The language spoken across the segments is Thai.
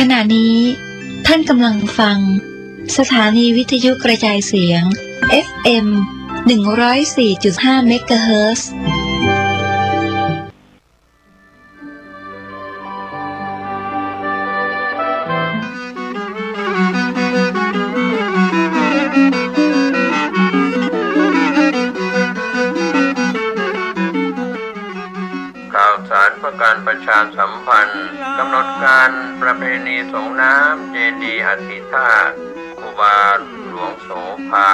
ขณะนี้ท่านกำลังฟังสถานีวิทยุกระจายเสียง FM 104.5 เมกะเฮิรตซ์ ข่าวสารเพื่อการประชาสัมพันธ์กำหนดการประเพณีส่งน้ำเจดีย์อธิธาตุครูบาหลวงโสภา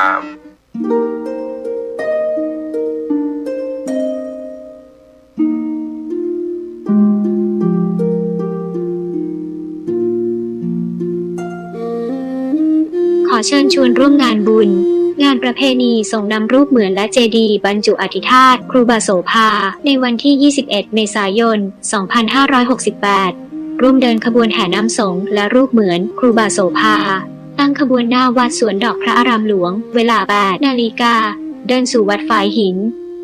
ขอเชิญชวนร่วมงานบุญงานประเพณีส่งนำรูปเหมือนและเจดีย์บรรจุอธิธาตุครูบาโสภาในวันที่ 21 เมษายน 2568 ร่วมเดินขบวนแห่น้ำสงฆ์และรูปเหมือนครูบาโสภาตั้งขบวนหน้าวัดสวนดอกพระอารามหลวงเวลา 8 นาฬิกาเดินสู่วัดฝายหิน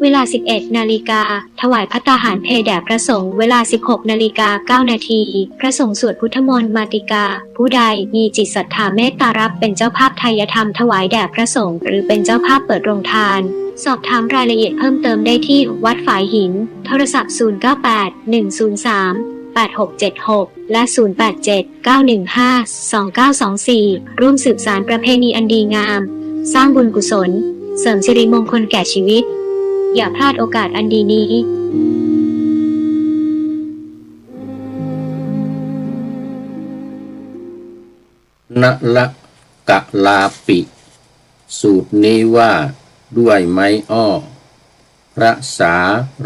เวลา 11 นาฬิกาถวายภัตตาหารเพลแด่พระสงฆ์เวลา 16 นาฬิกา 9 นาทีพระสงฆ์สวดพุทธมนต์มาติกาผู้ใดมีจิตศรัทธาเมตตารับเป็นเจ้าภาพไทยธรรมถวายแด่พระสงฆ์หรือเป็นเจ้าภาพเปิดโรงทานสอบถามรายละเอียดเพิ่มเติมได้ที่วัดฝายหินโทรศัพท์ 098-103-8676 และ 087-915-2924 ร่วมสืบสานประเพณีอันดีงามสร้างบุญกุศลเสริมสิริมงคลแก่ชีวิตอย่าพลาดโอกาสอันดีนี้นะละกะลาปิสูตรนี้ว่าด้วยไม้อ้อพระสา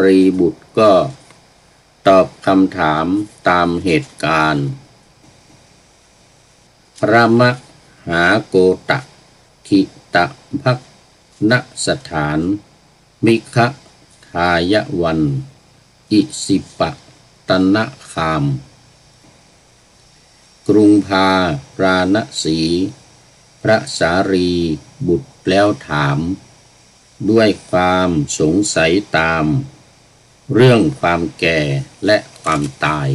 รีบุตรก็ตอบคำถามตามเหตุการณ์พระมหาโกตะทิตะภักณสถานมิคะทายวันอิสิปะตนะคามกรุงพาราณสีพระสารีบุตรแล้วถามด้วยความสงสัยตามเรื่องความแก่และความตาย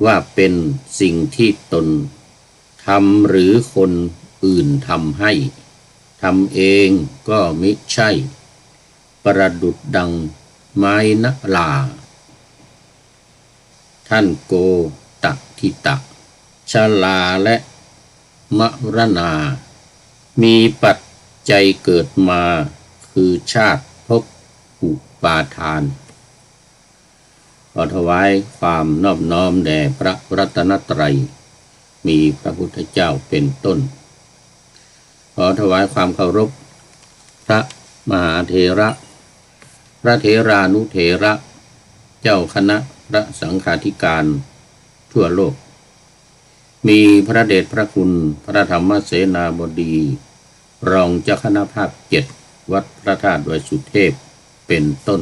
ว่าเป็นสิ่งที่ตนทำหรือคนอื่นทำให้ทำเองก็มิใช่ประดุจดังไม้นลาท่านโกตทิตะชลาและมรณามีปัจจัยเกิดมาคือชาติภพอุปาทานขอถวายความนอบน้อมแด่พระรัตนตรัยมีพระพุทธเจ้าเป็นต้นขอถวายความเคารพพระมหาเถระพระเถรานุเถระเจ้าคณะพระสังฆาธิการทั่วโลกมีพระเดชพระคุณพระธรรมเสนาบดีรองเจ้าคณะภาค 7วัดพระธาตุดอยสุเทพเป็นต้น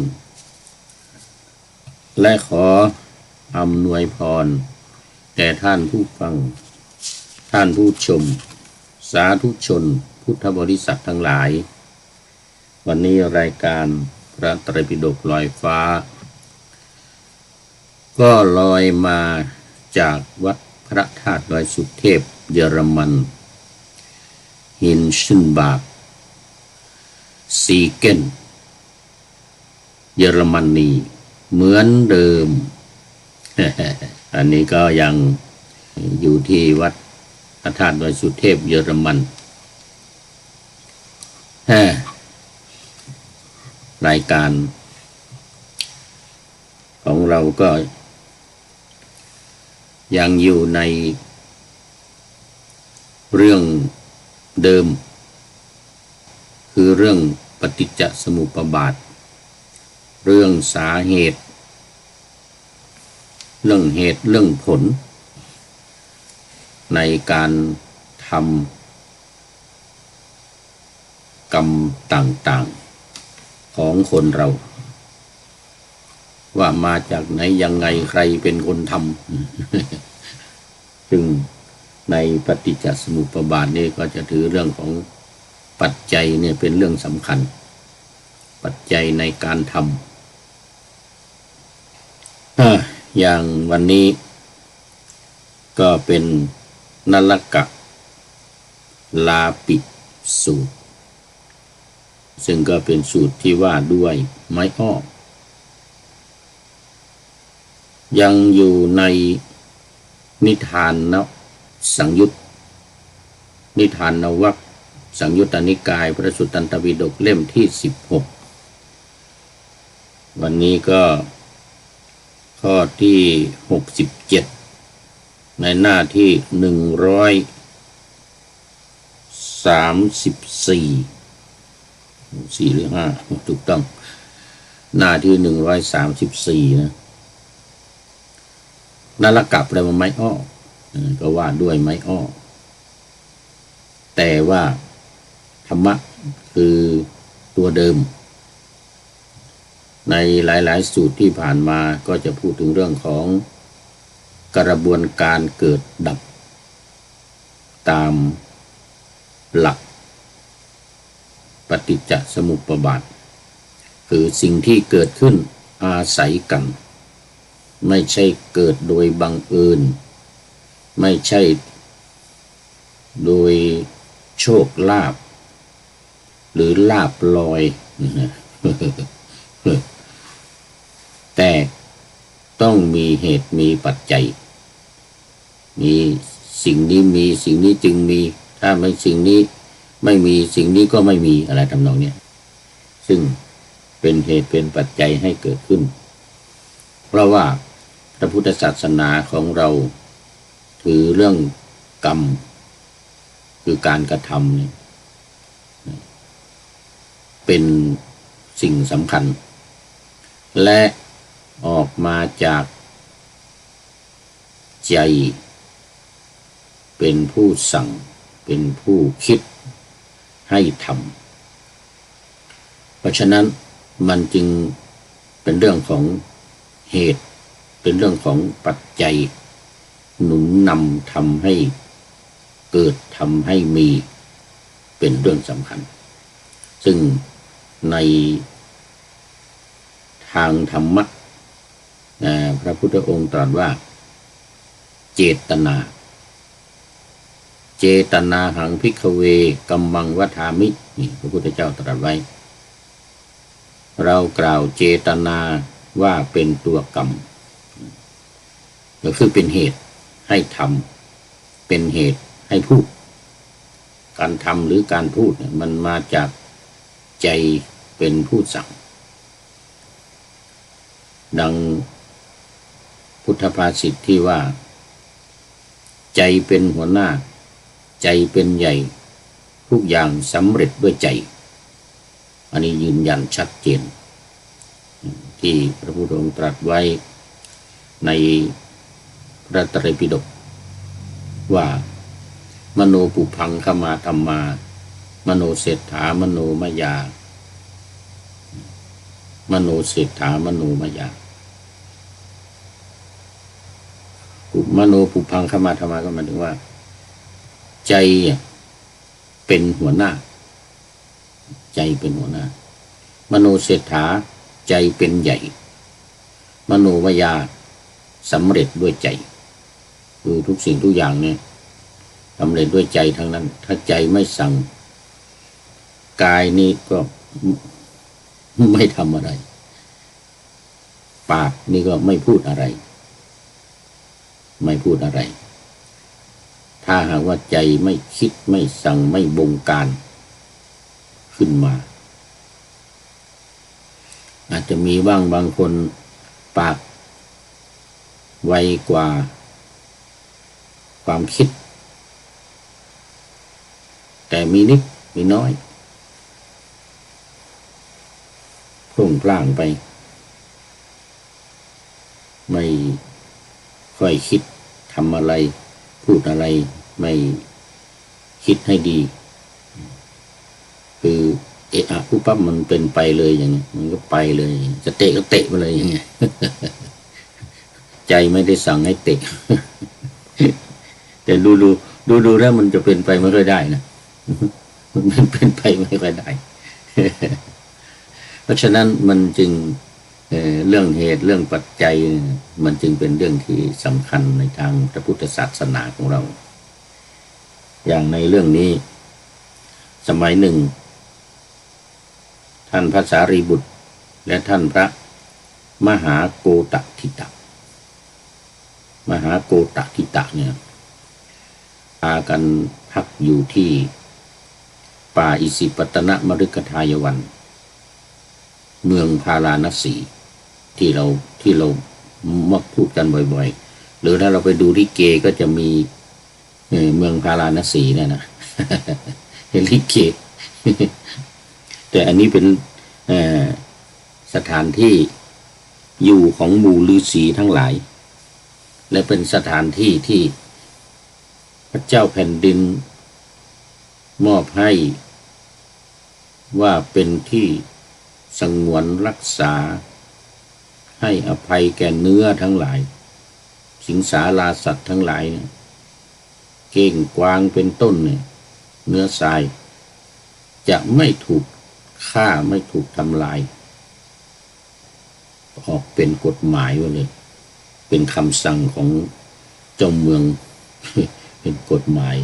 และขออำนวยพรแด่ท่านผู้ฟังท่านผู้ชมสาธุชนพุทธบริษัททั้งหลายวันนี้รายการพระไตรปิฎกลอยฟ้าก็ลอยมาจากวัดพระธาตุดอยสุเทพเยอรมันฮินชินบาร์กซีเกนเยอรมนีเหมือนเดิม อันนี้ก็ยังอยู่ที่วัดพระธาตุดอยสุเทพเยอรมันรายการของเราก็ยังอยู่ในเรื่องเดิมคือเรื่องปฏิจจสมุปบาทเรื่องสาเหตุเรื่องเหตุเรื่องผลในการทำกรรมต่างๆของคนเราว่ามาจากไหนยังไงใครเป็นคนทำ ซึ่งในปฏิจจสมุปบาทนี่ก็จะถือเรื่องของปัจจัยเนี่ยเป็นเรื่องสำคัญปัจจัยในการทำอย่างวันนี้ ก็เป็นนลกะลาปิสูตรซึ่งก็เป็นสูตรที่ว่าด้วยไม้อ้อยังอยู่ในนิทานนสังยุตนิทานนวรรคสังยุตตนิกายพระสุตตันตปิฎกเล่มที่16วันนี้ก็ข้อที่67ในหน้าที่134 4หรือ5ถูกต้องหน้าที่134นะนรกะแปลว่าไม้อ้อก็ว่าด้วยไม้อ้อแต่ว่าธรรมะคือตัวเดิมในหลายๆสูตรที่ผ่านมาก็จะพูดถึงเรื่องของกระบวนการเกิดดับตามหลักปฏิจจสมุปบาทคือสิ่งที่เกิดขึ้นอาศัยกันไม่ใช่เกิดโดยบังเอิญไม่ใช่โดยโชคลาภหรือลาภลอยแต่ต้องมีเหตุมีปัจจัยมีสิ่งนี้มีสิ่งนี้จึงมีถ้าไม่สิ่งนี้ไม่มีสิ่งนี้ก็ไม่มีอะไรทำนองนี้ซึ่งเป็นเหตุเป็นปัจจัยให้เกิดขึ้นเพราะว่าพระพุทธศาสนาของเราถือเรื่องกรรมคือการกระทำเนี่ยเป็นสิ่งสำคัญและออกมาจากใจเป็นผู้สั่งเป็นผู้คิดให้ทำเพราะฉะนั้นมันจึงเป็นเรื่องของเหตุเป็นเรื่องของปัจจัยหนุนนำทำให้เกิดทำให้มีเป็นเรื่องสำคัญซึ่งในทางธรรมะพระพุทธองค์ตรัสว่าเจตนาเจตนาหังภิกขเวกัมมังวัฏามินี่พระพุทธเจ้าตรัสไว้เรากล่าวเจตนาว่าเป็นตัวกรรมก็คือเป็นเหตุให้ทำเป็นเหตุให้พูดการทำหรือการพูดมันมาจากใจเป็นผู้สั่งดังพุทธภาษิตที่ว่าใจเป็นหัวหน้าใจเป็นใหญ่ทุกอย่างสำเร็จด้วยใจอันนี้ยืนยันชัดเจนที่พระพุทธองค์ตรัสไว้ในพระไตรปิฎกว่ามโนปุพังขมาธัมมามโนเศรษฐามโนมยามโนเศรษฐามโนมยามโนปุพังขมาธัมมาก็หมายถึงว่าใจเป็นหัวหน้าใจเป็นหัวหน้ามโนเศรษฐาใจเป็นใหญ่มโนมยาสำเร็จด้วยใจคือทุกสิ่งทุกอย่างเนี่ยสำเร็จด้วยใจทั้งนั้นถ้าใจไม่สั่งกายนี้ก็ไม่ทำอะไรปากนี่ก็ไม่พูดอะไรไม่พูดอะไรถ้าหากว่าใจไม่คิดไม่สั่งไม่บงการขึ้นมาอาจจะมีบ้างบางคนปากไวกว่าความคิดแต่มีนิดมีน้อยพลุ่งพล่างไปไม่ค่อยคิดทำอะไรพูดอะไรไม่คิดให้ดีคือเอะอะปุ๊บปั๊บมันเป็นไปเลยอย่างนี้มันก็ไปเลยจะเตะก็เตะไปเลยอย่างเงี้ย ใจไม่ได้สั่งให้เตะ แต่ดูแล้วมันจะเป็นไปไม่ค่อยได้นะ มันเป็นไปไม่ค่อยได้ เพราะฉะนั้นมันจึง เรื่องเหตุเรื่องปัจจัยมันจึงเป็นเรื่องที่สำคัญในทางพระพุทธศาสนาของเราอย่างในเรื่องนี้สมัยหนึ่งท่านพระสารีบุตรและท่านพระมหาโกตทิตะเนี่ยพากันพักอยู่ที่ป่าอิสิปตนมฤคทายวันเมืองพาราณสีที่เรามักพูดกันบ่อยๆหรือถ้าเราไปดูลิเกก็จะมีเมืองพาราณสีเนี่ยนะ ลิเก แต่อันนี้เป็นสถานที่อยู่ของหมู่ฤาษีทั้งหลายและเป็นสถานที่ที่พระเจ้าแผ่นดินมอบให้ว่าเป็นที่สงวนรักษาให้อภัยแก่เนื้อทั้งหลายสิงสาราสัตว์ทั้งหลายเนี่ยเก้งกวางเป็นต้นเนี่ยเนื้อทรายจะไม่ถูกฆ่าไม่ถูกทำลายออกเป็นกฎหมายไว้เลยเป็นคำสั่งของเจ้าเมือง เป็นกฎหมาย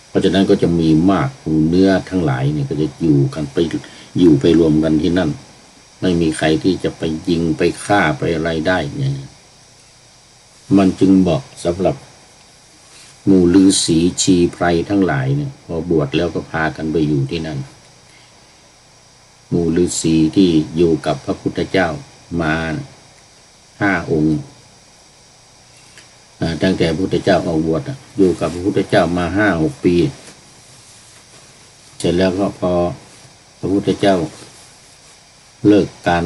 เพราะฉะนั้นก็จะมีมากเนื้อทั้งหลายเนี่ยก็จะอยู่กันไปรวมกันที่นั่นไม่มีใครที่จะไปยิงไปฆ่าไปอะไรได้เนี่ยมันจึงเหมาะสำหรับหมู่ฤาษีชีไพรทั้งหลายเนี่ยพอบวชแล้วก็พากันไปอยู่ที่นั่นหมู่ฤาษีที่อยู่กับพระพุทธเจ้ามา5 องค์ตั้งแต่พระพุทธเจ้าออกบวชอยู่กับพระพุทธเจ้ามา5-6 ปีเสร็จแล้วก็พอพระพุทธเจ้าเลิกการ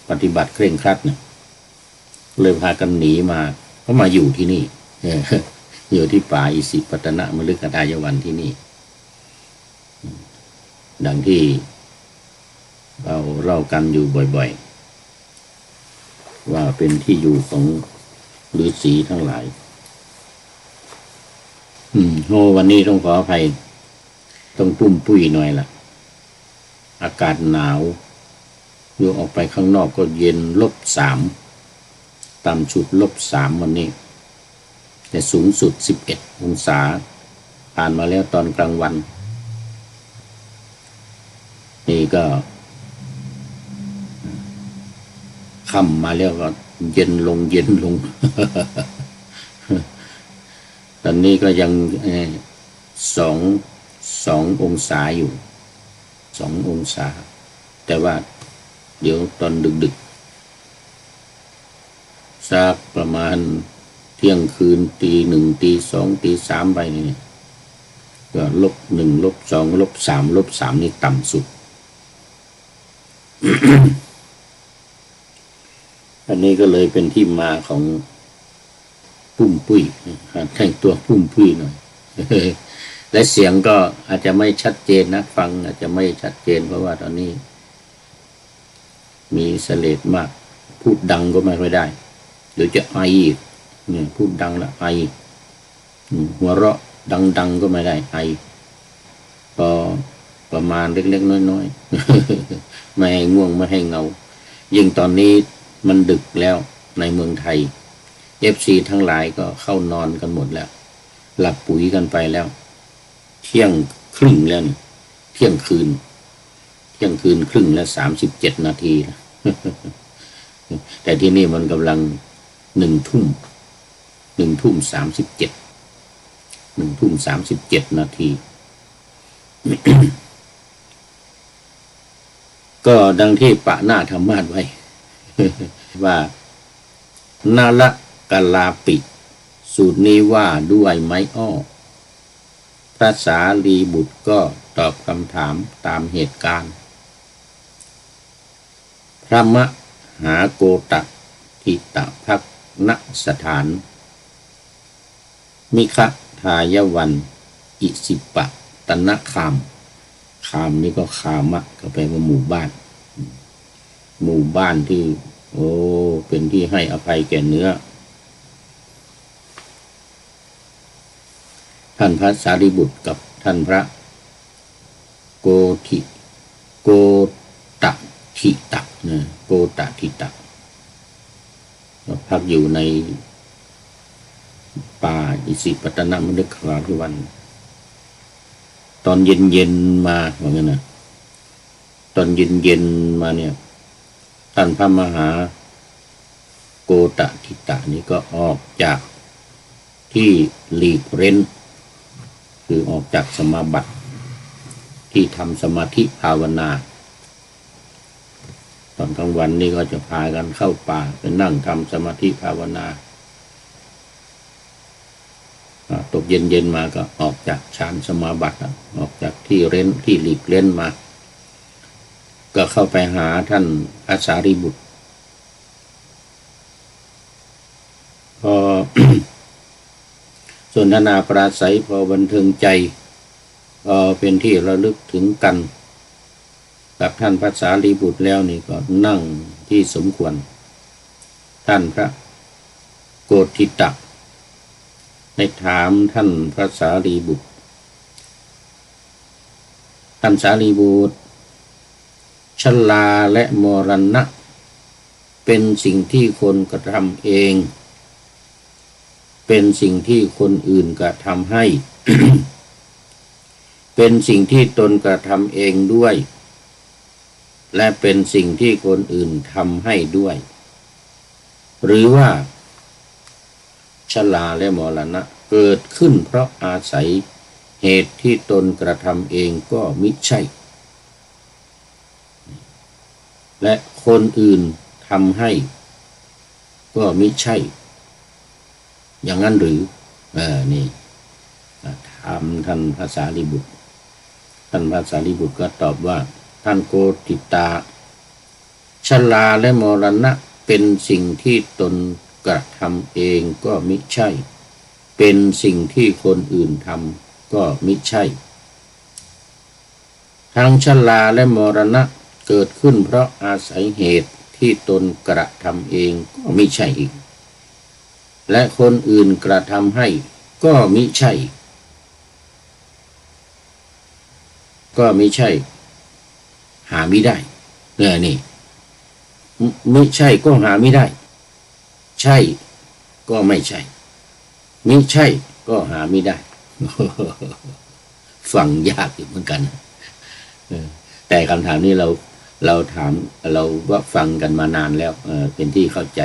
ปฏิบัติเคร่งครัดเนี่ยเลยพากันหนีมาก็มาอยู่ที่นี่อยู่ที่ป่าอิสิปตนมฤคทายวันที่นี่ดังที่เราเล่ากันอยู่บ่อยๆว่าเป็นที่อยู่ของฤาษีทั้งหลายวันนี้ต้องขออภัยต้องปุ้มปุ้ยหน่อยล่ะอากาศหนาวอยู่ออกไปข้างนอกก็เย็น-3ต่ำสุด-3วันนี้แต่สูงสุด11 องศาผ่านมาแล้วตอนกลางวันนี่ก็ค่ำมาแล้วก็เย็นลง ตอนนี้ก็ยัง2 องศาอยู่2 องศาแต่ว่าเดี๋ยวตอนดึกๆสักประมาณเที่ยงคืนตี 1ตี 2ตี 3ไปนี่ก็-1-2-3-3นี่ต่ำสุด อันนี้ก็เลยเป็นที่มาของปุ้มปุ้ยแต่งตัวปุ้มปุ้ยหน่อย และเสียงก็อาจจะไม่ชัดเจนนะฟังอาจจะไม่ชัดเจนเพราะว่าตอนนี้มีเสลดมากพูดดังก็ไม่ค่อยได้เดี๋ยวจะไออีกเนี่ยพูดดังละไอหัวเราะดังก็ไม่ได้ไอพอประมาณเล็กๆน้อยๆ ไม่ให้ง่วงไม่ให้เงายิ่งตอนนี้มันดึกแล้วในเมืองไทย FC ทั้งหลายก็เข้านอนกันหมดแล้วหลับปุ๋ยกันไปแล้วเที่ยงครึ่งแล้วนี่เที่ยงคืนครึ่งแล้ว37 นาทีนะแต่ที่นี่มันกำลัง1 ทุ่ม 37 นาที ก็ดังที่ปะหน้าธรรมาสไว้ ว่านาละกาลาปิสูตรนี้ว่าด้วยไม้อ้อพระสารีบุตรก็ตอบคำถามตามเหตุการณ์พระมหาโกตทิตภักณสถานมิคทายวันอิสิปตนคามนี่ก็คามะก็แปลว่าหมู่บ้านที่เป็นที่ให้อภัยแก่เนื้อท่านพระสารีบุตรกับท่านพระโกตทิตะ โกตทิตะพักอยู่ในป่าอิสิปตนมฤคทายวันตอนเย็นมาว่างั้นนะตอนเย็นมาเนี่ยท่านพระมหาโกตทิตะนี้ก็ออกจากที่หลีกเร้นคือออกจากสมาบัติที่ทำสมาธิภาวนาตอนกลางวันนี่ก็จะพากันเข้าป่าไปนั่งทำสมาธิภาวนาตกเย็นมาก็ออกจากฌานสมาบัติออกจากที่เร้นที่หลีกเร้นมาก็เข้าไปหาท่านอาสารีบุตรพอ สนทนาปราศัยพอบันเทิงใจพอเป็นที่ระลึกถึงกันกับท่านพระสารีบุตรแล้วนี่ก็นั่งที่สมควรท่านพระโกฏฐิตะได้ถามท่านพระสารีบุตรท่านสารีบุตรชราและมรณะเป็นสิ่งที่คนกระทำเองเป็นสิ่งที่คนอื่นกระทำให้ เป็นสิ่งที่ตนกระทำเองด้วยและเป็นสิ่งที่คนอื่นทำให้ด้วยหรือว่าชราและมรณะเกิดขึ้นเพราะอาศัยเหตุที่ตนกระทำเองก็มิใช่และคนอื่นทำให้ก็มิใช่อย่างนั้นหรือนี่ถามท่านพระสารีบุตรท่านพระสารีบุตรก็ตอบว่าท่านโกฏฐิตะชราและมรณะเป็นสิ่งที่ตนกระทำเองก็มิใช่เป็นสิ่งที่คนอื่นทำก็มิใช่ทั้งชราและมรณะเกิดขึ้นเพราะอาศัยเหตุที่ตนกระทำเองก็มิใช่อีกและคนอื่นกระทำให้ก็มิใช่หามิได้นี่มิใช่ก็หามิได้ใช่ก็ไม่ใช่มิใช่ก็หามิได้ ฟังยากอยู่เหมือนกันแต่คำถามนี้เราถามเราว่าฟังกันมานานแล้วเป็นที่เข้าใจ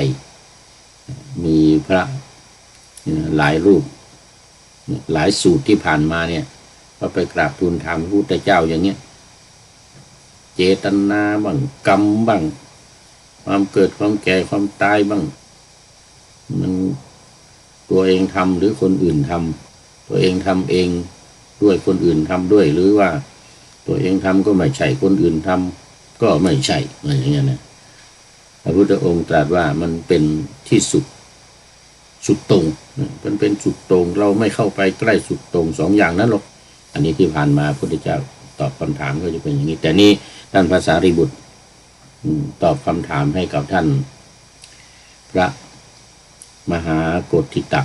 มีพระหลายรูปหลายสูตรที่ผ่านมาเนี่ยก็ไปกราบทูลถามพระพุทธเจ้าอย่างเงี้ยเจตนาบ้างกรรมบ้างความเกิดความแก่ความตายบ้างมันตัวเองทำหรือคนอื่นทำตัวเองทำเองด้วยคนอื่นทำด้วยหรือว่าตัวเองทำก็ไม่ใช่คนอื่นทำก็ไม่ใช่อะไรอย่างเงี้ยนะพระพุทธองค์ตรัสว่ามันเป็นที่สุดตรงมันเป็นสุดตรงเราไม่เข้าไปใกล้สุดตรงสองอย่างนั้นหรอกอันนี้ที่ผ่านมาพระพุทธเจ้าตอบคำถามก็จะเป็นอย่างนี้แต่นี้ท่านพระสารีบุตรตอบคำถามให้กับท่านพระมหาโกฏฐิตะ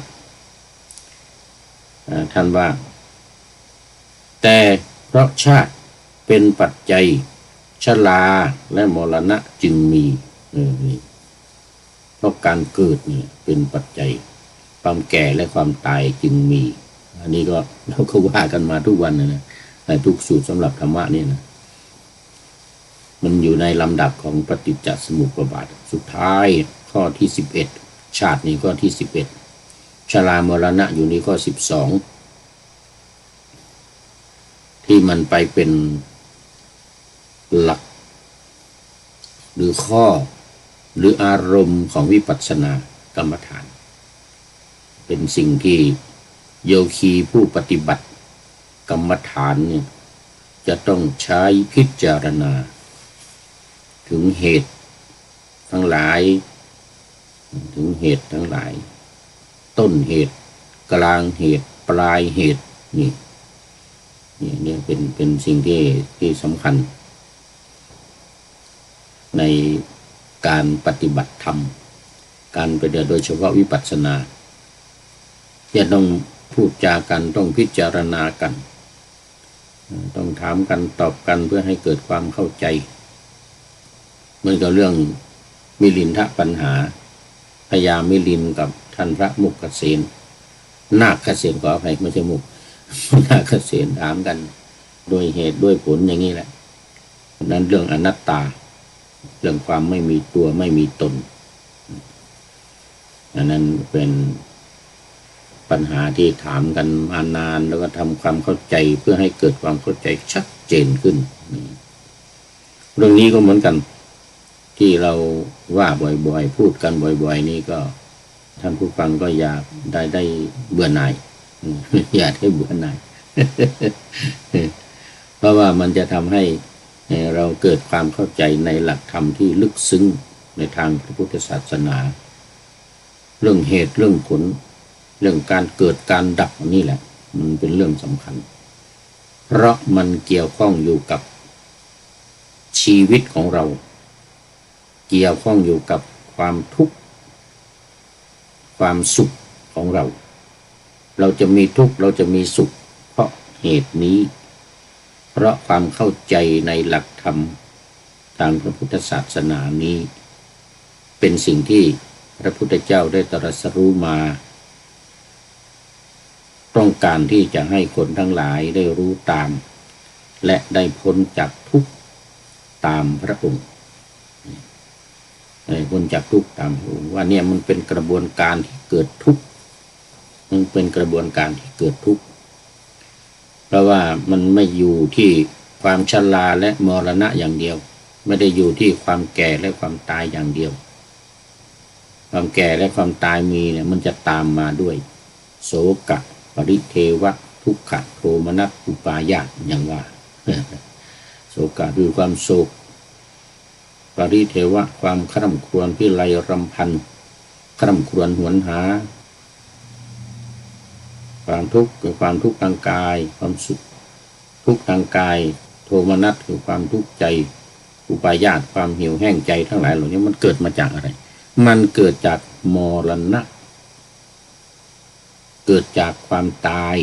ท่านว่าแต่เพราะชาติเป็นปัจจัยชราและมรณะจึงมีเพราะการเกิดนี่เป็นปัจจัยความแก่และความตายจึงมีอันนี้ก็เราก็ว่ากันมาทุกวันนะในทุกสูตรสำหรับธรรมะนี่นะมันอยู่ในลำดับของปฏิจจสมุปบาทสุดท้ายข้อที่11ชาตินี้ข้อที่11ชรามรณะอยู่นี้ข้อ12ที่มันไปเป็นหลักหรือข้อหรืออารมณ์ของวิปัสสนากรรมฐานเป็นสิ่งที่โยคีผู้ปฏิบัติกรรมฐานเนี่ยจะต้องใช้พิจารณาถึงเหตุทั้งหลายต้นเหตุกลางเหตุปลายเหตุนี่เป็นสิ่งที่สำคัญในการปฏิบัติธรรมการปฏิบัติโดยเฉพาะวิปัสสนาจะต้องพูดจากันต้องพิจารณากันต้องถามกันตอบกันเพื่อให้เกิดความเข้าใจ เหมือนกับเรื่องมิลินทปัญหาพญามิลินกับท่านพระมุขเกษณนาคเกษณขออภัยไม่ใช่มุข นาคเกษณถามกันด้วยเหตุด้วยผลอย่างนี้แหละนั้นเรื่องอนัตตาเรื่องความไม่มีตัวไม่มีตนอันนั้นเป็นปัญหาที่ถามกันมานานแล้วก็ทำความเข้าใจเพื่อให้เกิดความเข้าใจชัดเจนขึ้นเรื่องนี้ก็เหมือนกันที่เราว่าบ่อยๆพูดกันบ่อยๆนี่ก็ท่านผู้ฟังก็อยากได้เบื่อหน่ายอยากให้เบื่อหน่าย เพราะว่ามันจะทำให้เราเกิดความเข้าใจในหลักธรรมที่ลึกซึ้งในทางพระพุทธศาสนาเรื่องเหตุเรื่องผลเรื่องการเกิดการดับนี่แหละมันเป็นเรื่องสำคัญเพราะมันเกี่ยวข้องอยู่กับชีวิตของเราเกี่ยวข้องอยู่กับความทุกข์ความสุขของเราเราจะมีทุกข์เราจะมีสุขเพราะเหตุนี้เพราะความเข้าใจในหลักธรรมทางพระพุทธศาสนานี้เป็นสิ่งที่พระพุทธเจ้าได้ตรัสรู้มาต้องการที่จะให้คนทั้งหลายได้รู้ตามและได้พ้นจากทุกข์ตามพระองค์พ้นจากทุกข์ตามพระองค์ว่าเนี่ยมันเป็นกระบวนการที่เกิดทุกข์มันเป็นกระบวนการที่เกิดทุกข์เพราะว่ามันไม่อยู่ที่ความชราและมรณะอย่างเดียวไม่ได้อยู่ที่ความแก่และความตายอย่างเดียวความแก่และความตายมีเนี่ยมันจะตามมาด้วยโศกะปริเทวะทุกขะโทมนัสอุปาญาตอย่างว่าโศกะคือความโศกปริเทวะความคร่ำครวญพิไรรำพันคร่ำครวญหวนหาความทุกข์คือความทุกข์ทางกายความสุขทุกข์ทางกายโทมนัสคือความทุกข์ใจอุปาญาตความหิวแห้งใจทั้งหลายเหล่านี้มันเกิดมาจากอะไรมันเกิดจากมรณะเกิดจากความตาย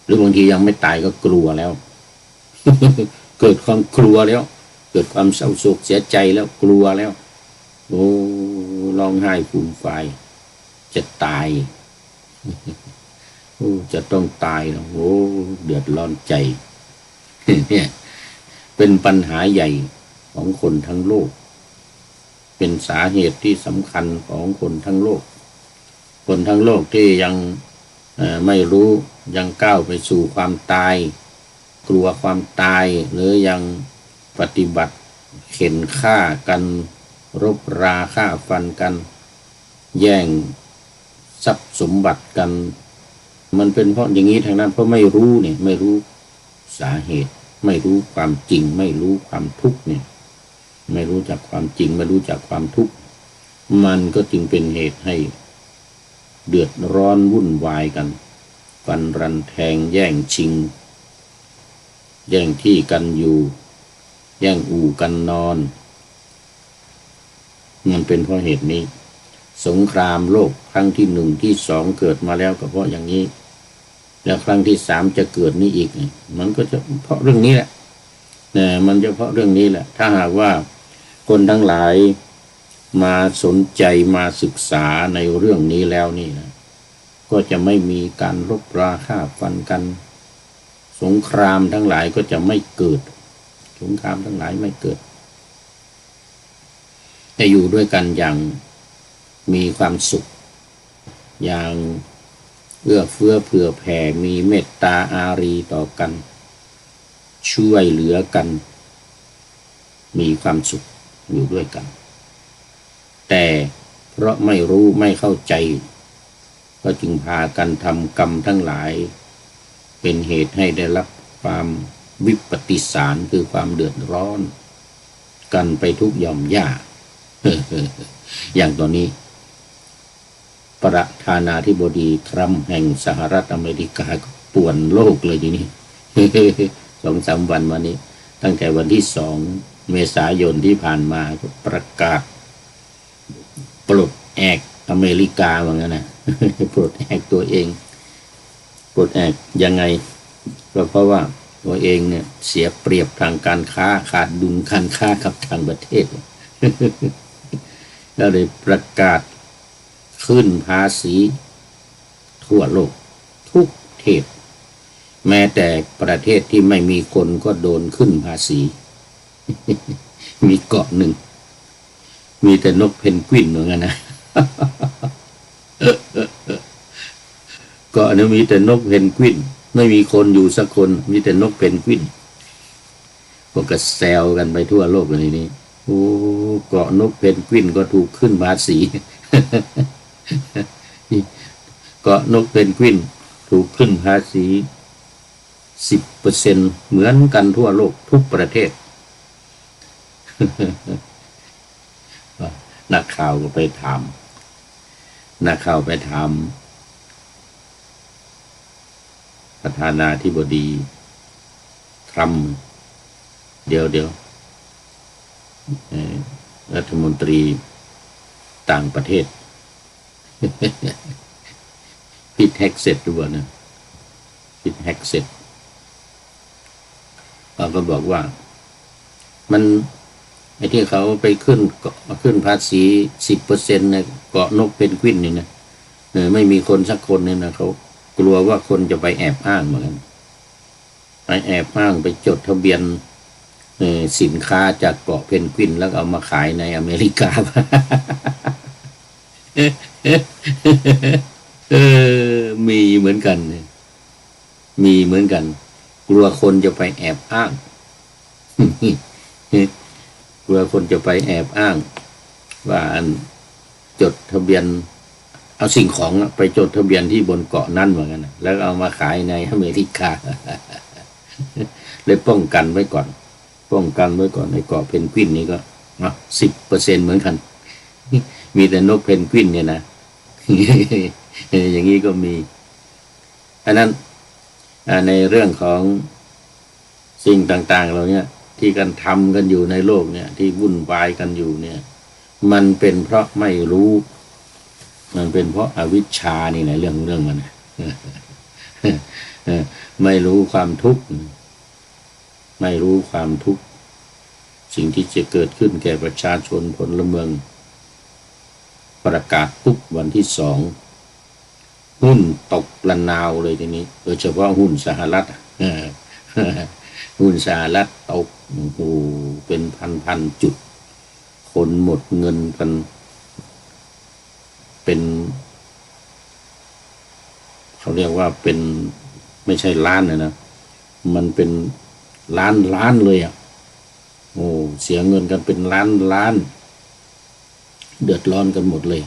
หรือบางทียังไม่ตายก็กลัวแล้ว เกิดความกลัวแล้วเกิดความเศร้าโศกเสียใจแล้วกลัวแล้วโอ้ร้องไห้ฟูมฟายจะตาย โอ้จะต้องตายแล้วโอ้เดือดร้อนใจ เนี่ยเป็นปัญหาใหญ่ของคนทั้งโลกเป็นสาเหตุที่สำคัญของคนทั้งโลกคนทั้งโลกที่ยังไม่รู้ยังก้าวไปสู่ความตายกลัวความตายหรือยังปฏิบัติเข็นฆ่ากันรบราฆ่าฟันกันแย่งทรัพย์สมบัติกันมันเป็นเพราะอย่างนี้ทางนั้นเพราะไม่รู้เนี่ยไม่รู้สาเหตุไม่รู้ความจริงไม่รู้ความทุกข์เนี่ยไม่รู้จักความจริงไม่รู้จักความทุกข์มันก็จึงเป็นเหตุให้เดือดร้อนวุ่นวายกันฟันรันแทงแย่งชิงแย่งที่กันอยู่แย่งอู่กันนอนมันเป็นเพราะเหตุนี้สงครามโลกครั้งที่หนึ่งที่สองเกิดมาแล้วก็เพราะอย่างนี้แล้วครั้งที่สามจะเกิดนี้อีกมันก็จะเพราะเรื่องนี้แหละมันจะเพราะเรื่องนี้แหละถ้าหากว่าคนทั้งหลายมาสนใจมาศึกษาในเรื่องนี้แล้วนี่นะก็จะไม่มีการรบราฆ่าฟันกันสงครามทั้งหลายก็จะไม่เกิดสงครามทั้งหลายไม่เกิดจะอยู่ด้วยกันอย่างมีความสุขอย่างเอื้อเฟื้อเผื่อแผ่มีเมตตาอารีต่อกันช่วยเหลือกันมีความสุขอยู่ด้วยกันแต่เพราะไม่รู้ไม่เข้าใจก็จึงพากันทำกรรมทั้งหลายเป็นเหตุให้ได้รับความวิปฏิสารคือความเดือดร้อนกันไปทุกหย่อมหญ้า อย่างตอนนี้ประธานาธิบดีทรัมป์แห่งสหรัฐอเมริกาก็ป่วนโลกเลยทีนี้ 2-3 วันมานี้ตั้งแต่วันที่2 เมษายนที่ผ่านมาก็ประกาศปลดแอกอเมริกาว่างั้นนะ ปลดแอกตัวเองปลดแอกยังไงก็เพราะว่าตัวเองเนี่ยเสียเปรียบทางการค้าขาดดุลการค้ากับทางประเทศ ก็เลยประกาศขึ้นภาษีทั่วโลกทุกประเทศแม้แต่ประเทศที่ไม่มีคนก็โดนขึ้นภาษี มีเกาะหนึ่งมีแต่นกเพนกวินเหมือนกันนะ เกาะนี้มีแต่นกเพนกวินไม่มีคนอยู่สักคนมีแต่นกเพนกวินพวกก็แซวกันไปทั่วโลกเลยนี่โอ้เกาะนกเพนกวินก็ถูกขึ้นภาษี เกาะนกเพนกวินถูกขึ้นภาษี 10% เหมือนกันทั่วโลกทุกประเทศ นักข่าวก็ไปถามประธานาธิบดีทรัมป์เดี๋ยวรัฐมนตรีต่างประเทศ พิทแฮกเซ็ตด้วยนะพิทแฮกเซ็ตเขาก็บอกว่ามันไอ้ที่เขาไปขึ้นภาษี 10% นะเกาะนกเพนกวินนี่นะไม่มีคนสักคนเนี่ยนะเขากลัวว่าคนจะไปแอบอ้างเหมือนกันไปแอบอ้างไปจดทะเบียนสินค้าจากเกาะเพนกวินแล้วเอามาขายในอเมริกา มีเหมือนกันมีเหมือนกันกลัวคนจะไปแอบอ้าง กลัวคนจะไปแอบอ้างว่าจดทะเบียนเอาสิ่งของไปจดทะเบียนที่บนเกาะนั้นเหมือนกันแล้วเอามาขายในอเมริกา เลยป้องกันไว้ก่อนในเกาะเพนกวินนี้ก็ 10% เหมือนกันมีแต่นกเพนกวินเนี่ยนะ อย่างนี้ก็มีอันนั้นในเรื่องของสิ่งต่างๆเราเนี่ยที่กันทำกันอยู่ในโลกเนี่ยที่วุ่นวายกันอยู่เนี่ยมันเป็นเพราะไม่รู้มันเป็นเพราะอวิชชานี่แหละเรื่องมัน ไม่รู้ความทุกข์ไม่รู้ความทุกข์สิ่งที่จะเกิดขึ้นแก่ประชาชนพลเมืองประกาศปุ๊บวันที่ 2หุ้นตกระนาวเลยทีนี้โดยเฉพาะหุ้นสหรัฐ หุ้นสหรัฐตกโอ้โหเป็นพันจุดคนหมดเงินกันเป็นเขาเรียกว่าเป็นไม่ใช่ล้านนะมันเป็นล้านเลยอ่ะโอ้เสียเงินกันเป็นล้านเดือดร้อนกันหมดเลย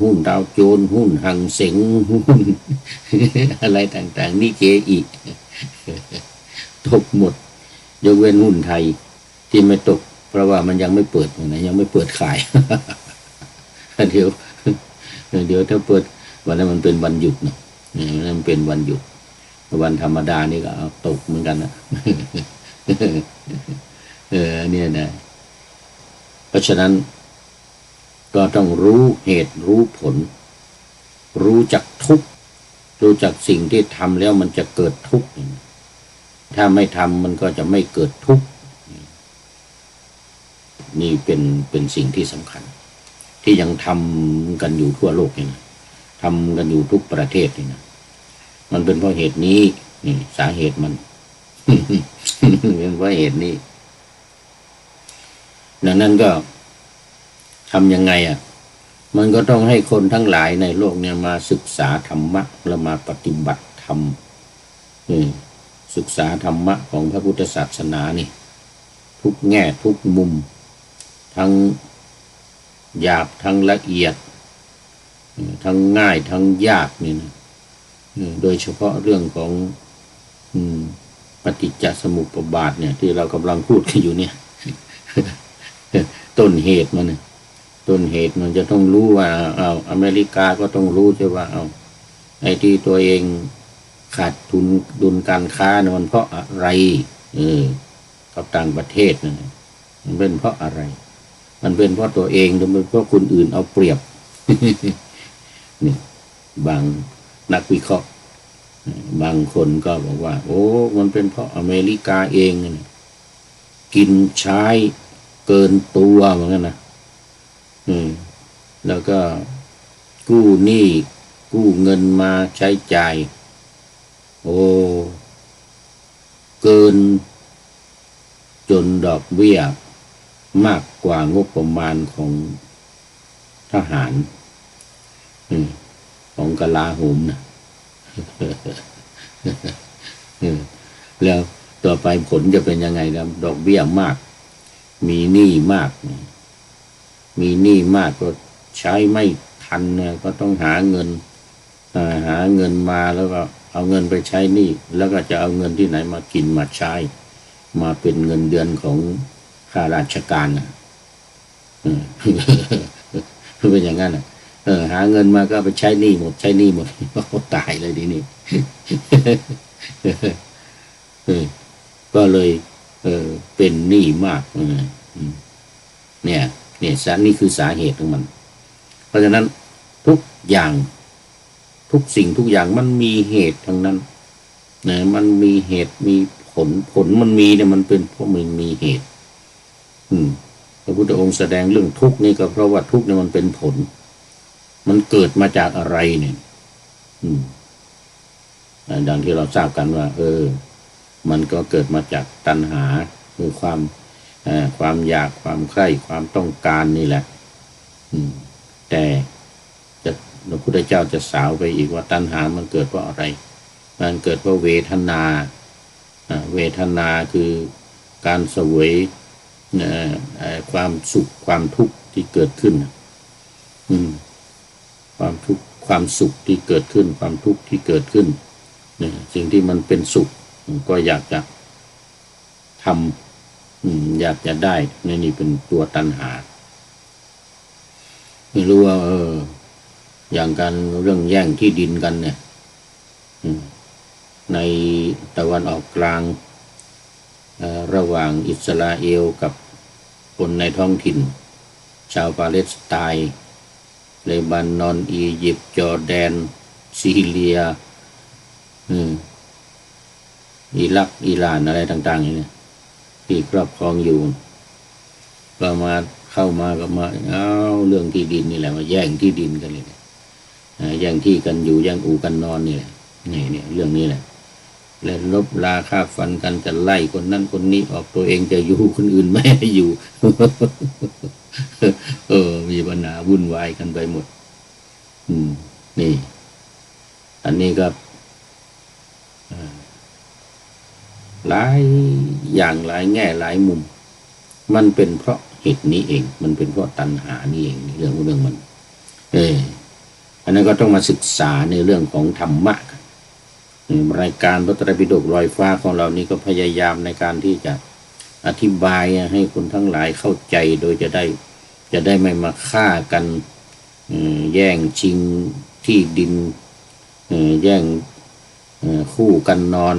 หุ้นดาวโจนส์หุ้นหังเส็งหุ้น อะไรต่างๆนี่เกอีตกหมดยกเว้นหุ้นไทยที่ไม่ตกเพราะว่ามันยังไม่เปิดนะยังไม่เปิดขาย เดี๋ยวถ้าเปิดวันนั้นมันเป็นวันหยุดนะมันเป็นวันหยุดวันธรรมดานี่ก็เอาตกเหมือนกันนะ เนี่ยนะเพราะฉะนั้นก็ต้องรู้เหตุรู้ผลรู้จักทุกข์รู้จักสิ่งที่ทำแล้วมันจะเกิดทุกข์ถ้าไม่ทำมันก็จะไม่เกิดทุกข์นี่เป็นสิ่งที่สำคัญที่ยังทำกันอยู่ทั่วโลกนี่นะทำกันอยู่ทุกประเทศนี่นะมันเป็นเพราะเหตุนี้นี่สาเหตุมัน เป็นเพราะเหตุนี้ดังนั้นก็ทำยังไงอ่ะมันก็ต้องให้คนทั้งหลายในโลกเนี่ยมาศึกษาธรรมะแล้วมาปฏิบัติธรรมศึกษาธรรมะของพระพุทธศาสนานี่ทุกแง่ทุกมุมทั้งหยาบทั้งละเอียดทั้งง่ายทั้งยากนี่นะโดยเฉพาะเรื่องของปฏิจจสมุปบาทเนี่ยที่เรากำลังพูดกันอยู่เนี่ย ต้นเหตุมันจะต้องรู้ว่าอเมริกาก็ต้องรู้ใช่ว่าไอ้ที่ตัวเองขาดทุนดุลการค้าเนี่ยมันเพราะอะไรกับต่างประเทศนั่นมันเป็นเพราะอะไรมันเป็นเพราะตัวเองหรือเป็นเพราะคนอื่นเอาเปรียบ นี่บางนักวิเคราะห์บางคนก็บอกว่าโอ้มันเป็นเพราะอเมริกาเองกินใช้ เกินตัวเหมือนกันนะแล้วก็กู้หนี้กู้เงินมาใช้จ่ายโอ้เกินจนดอกเบี้ยมากกว่างบประมาณของทหารของกลาโหมนะ แล้วต่อไปผลจะเป็นยังไงครับดอกเบี้ยมากมีหนี้มากมีหนี้มากก็ใช้ไม่ทันเนี่ยก็ต้องหาเงินมาแล้วก็เอาเงินไปใช้หนี้แล้วก็จะเอาเงินที่ไหนมากินมาใช้มาเป็นเงินเดือนของข้าราชการนะเป็นอย่างนั้นหาเงินมาก็ไปใช้หนี้หมดก็ตายเลยทีนี้ก็เลยเป็นหนี้มากเนี่ยนี่คือสาเหตุของมันเพราะฉะนั้นทุกอย่างทุกสิ่งทุกอย่างมันมีเหตุทั้งนั้นนะมันมีเหตุมีผลมันมีเนี่ยมันเป็นเพราะมันมีเหตุพระพุทธองค์แสดงเรื่องทุกข์นี่ก็เพราะว่าทุกข์เนี่ยมันเป็นผลมันเกิดมาจากอะไรเนี่ยดังที่เราทราบกันว่ามันก็เกิดมาจากตัณหาคือความอยากความใคร่ความต้องการนี่แหละแต่พระพุทธเจ้าจะสาวไปอีกว่าตัณหามันเกิดเพราะอะไรมันเกิดเพราะเวทนาคือการเสวยความสุขความทุกข์ที่เกิดขึ้นความทุกข์ความสุขที่เกิดขึ้นความทุกข์ที่เกิดขึ้นสิ่งที่มันเป็นสุขก็อยากจะทำอยากจะได้นี่เป็นตัวตัณหาไม่รู้ว่าอย่างการเรื่องแย่งที่ดินกันเนี่ยในตะวันออกกลางระหว่างอิสราเอลกับคนในท้องถิ่นชาวปาเลสไตน์เลบานอนอียิปต์จอร์แดนซีเรียอิรักอิหร่านอะไรต่างๆนี่ที่ครอบครองอยู่ก็มาเข้ามาก็มาเรื่องที่ดินนี่แหละมาแย่งที่ดินกันเลยแย่งที่กันอยู่แย่งอู่กันนอนนี่แหละนี่เรื่องนี้แหละและลบราค่าฟันกันจะไล่คนนั้นคนนี้ออกตัวเองจะอยู่คนอื่นไม่ให้อยู่ มีปัญหาวุ่นวายกันไปหมดนี่อันนี้ก็หลายอย่างหลายแง่หลายมุมมันเป็นเพราะเหตุนี้เองมันเป็นเพราะตัณหานี่เองเรื่องมันอันนั้นก็ต้องมาศึกษาในเรื่องของธรรมะรายการพระไตรปิฎกลอยฟ้าของเรานี่ก็พยายามในการที่จะอธิบายให้คนทั้งหลายเข้าใจโดยจะได้ไม่มาฆ่ากันแย่งชิงที่ดินแย่งคู่กันนอน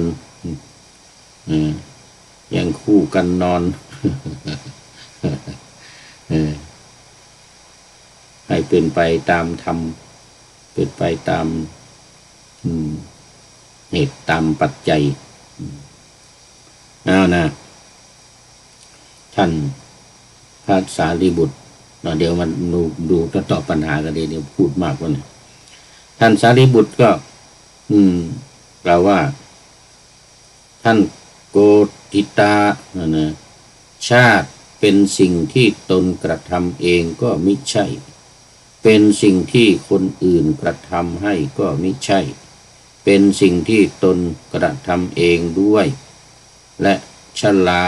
แย่งคู่กันนอนให้เป็นไปตามธรรมเป็นไปตามเหตุตามปัจจัยนะท่านพระสารีบุตรเดี๋ยวมันดูตอบปัญหากันเดี๋ยวพูดมากกว่านี้ท่านสารีบุตรก็กล่าวว่าท่านโกฏิตาชาติเป็นสิ่งที่ตนกระทำเองก็มิใช่เป็นสิ่งที่คนอื่นกระทำให้ก็มิใช่เป็นสิ่งที่ตนกระทำเองด้วยและชรา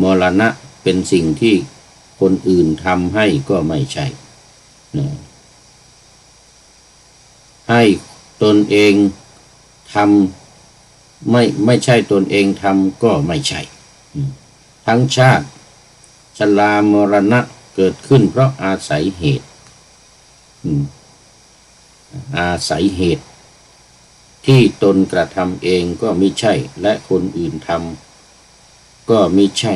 มรณะเป็นสิ่งที่คนอื่นทำให้ก็ไม่ใช่ให้ตนเองทำไม่ใช่ตนเองทำก็ไม่ใช่ทั้งชาติชรามรณะเกิดขึ้นเพราะอาศัยเหตุที่ตนกระทำเองก็มิใช่และคนอื่นทำก็มิใช่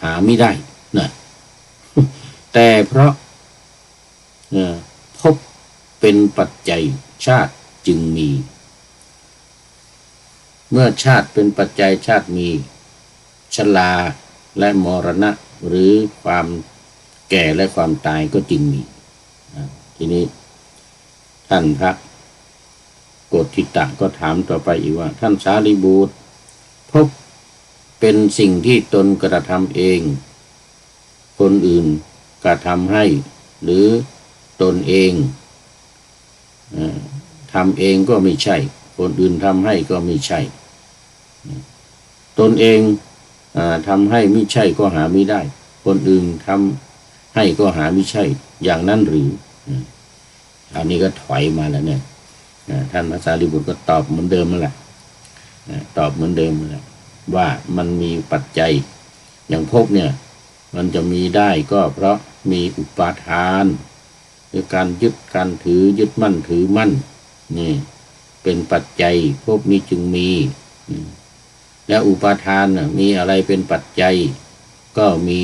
หาไม่ได้นะแต่เพราะภพเป็นปัจจัยชาติจึงมีเมื่อชาติเป็นปัจจัยชาติมีชราและมรณะ หรือความแก่และความตายก็จึงมีทีนี้ท่านพระโกฏฐิตะก็ถามต่อไปอีกว่าท่านสารีบุตรภพเป็นสิ่งที่ตนกระทำเองคนอื่นกระทำให้หรือตนเองทำเองก็ไม่ใช่คนอื่นทำให้ก็ไม่ใช่ตนเองทำให้ไม่ใช่ก็หาไม่ได้คนอื่นทำให้ก็หาไม่ใช่อย่างนั้นหรืออันนี้ก็ถอยมาแล้วเนี่ยท่านพระสารีบุตรก็ตอบเหมือนเดิมนั่นแหละตอบเหมือนเดิมนั่นแหละว่ามันมีปัจจัยอย่างภพเนี่ยมันจะมีได้ก็เพราะมีอุปาทานคือการยึดการถือยึดมั่นถือมั่นนี่เป็นปัจจัยภพนี้จึงมีแล้วอุปาทานมีอะไรเป็นปัจจัยก็มี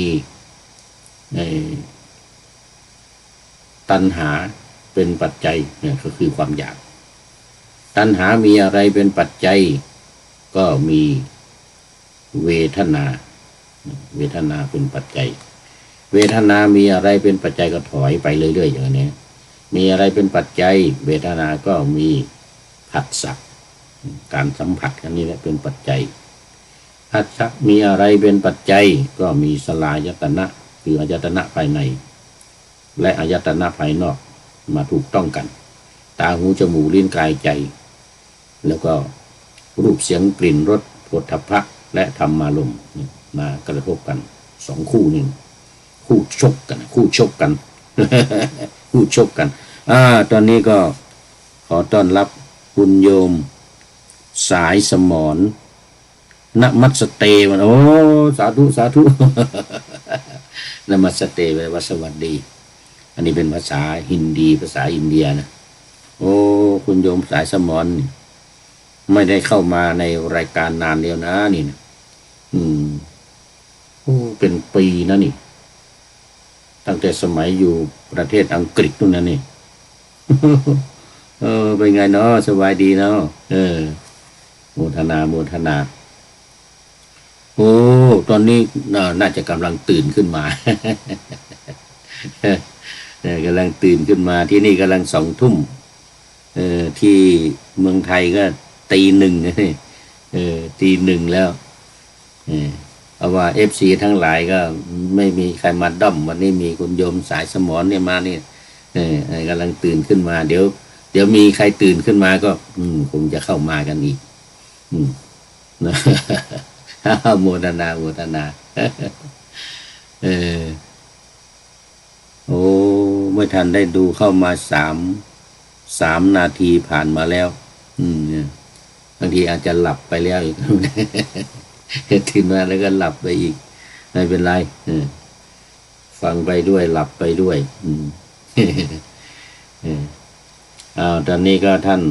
ตัณหาเป็นปัจจัยเนี่ยก็คือความอยากตัณหามีอะไรเป็นปัจจัยก็มีเวทนาเวทนาเป็นปัจจัยเวทนามีอะไรเป็นปัจจัยก็ถอยไปเรื่อยๆอย่างนี้มีอะไรเป็นปัจจัยเวทนาก็มีผัสสะการสัมผัสอันนี้แหละเป็นปัจจัยผัสสะมีอะไรเป็นปัจจัยก็มีสลายตนะคืออายตนะภายในและอายตนะภายนอกมาถูกต้องกันตาหูจมูกลิ้นกายใจแล้วก็รูปเสียงกลิ่นรสโผฏฐัพพะและธรรมารมณ์มากระทบกันสองคู่นี่คู่ชกกันคู่ชกกัน คู่ชกกันตอนนี้ก็ขอต้อนรับคุณโยมสายสมรนมัสเตมันโอ้สาธุสาธุ นมัสเตแปลว่าสวัสดีอันนี้เป็นภาษาฮินดีภาษาอินเดียนะโอ้คุณโยมสายสมรไม่ได้เข้ามาในรายการนานแล้วนะนี่นะโอ้เป็นปีนะนี่ตั้งแต่สมัยอยู่ประเทศอังกฤษนู่นนะนี่ เป็นไงเนาะสบายดีเนาะโมทนาโมทนาโอ้ตอนนี้น่าจะกำลังตื่นขึ้นมา กำลังตื่นขึ้นมาที่นี่กำลัง2 ทุ่มที่เมืองไทยก็ตี 1ตี 1แล้วเอาว่า FC ทั้งหลายก็ไม่มีใครมาด้อมวันนี้มีคุณโยมสายสมรเนี่ยมานี่กำลังตื่นขึ้นมาเดี๋ยวมีใครตื่นขึ้นมาก็คงจะเข้ามากันอีกโมทนาโมทนาโอ้ไม่ทันได้ดูเข้ามา3 นาทีผ่านมาแล้วบางทีอาจจะหลับไปแล้วอีก ตื่นมาแล้วก็หลับไปอีกไม่เป็นไรฟังไปด้วยหลับไปด้วยตอนนี้ก็ท่าน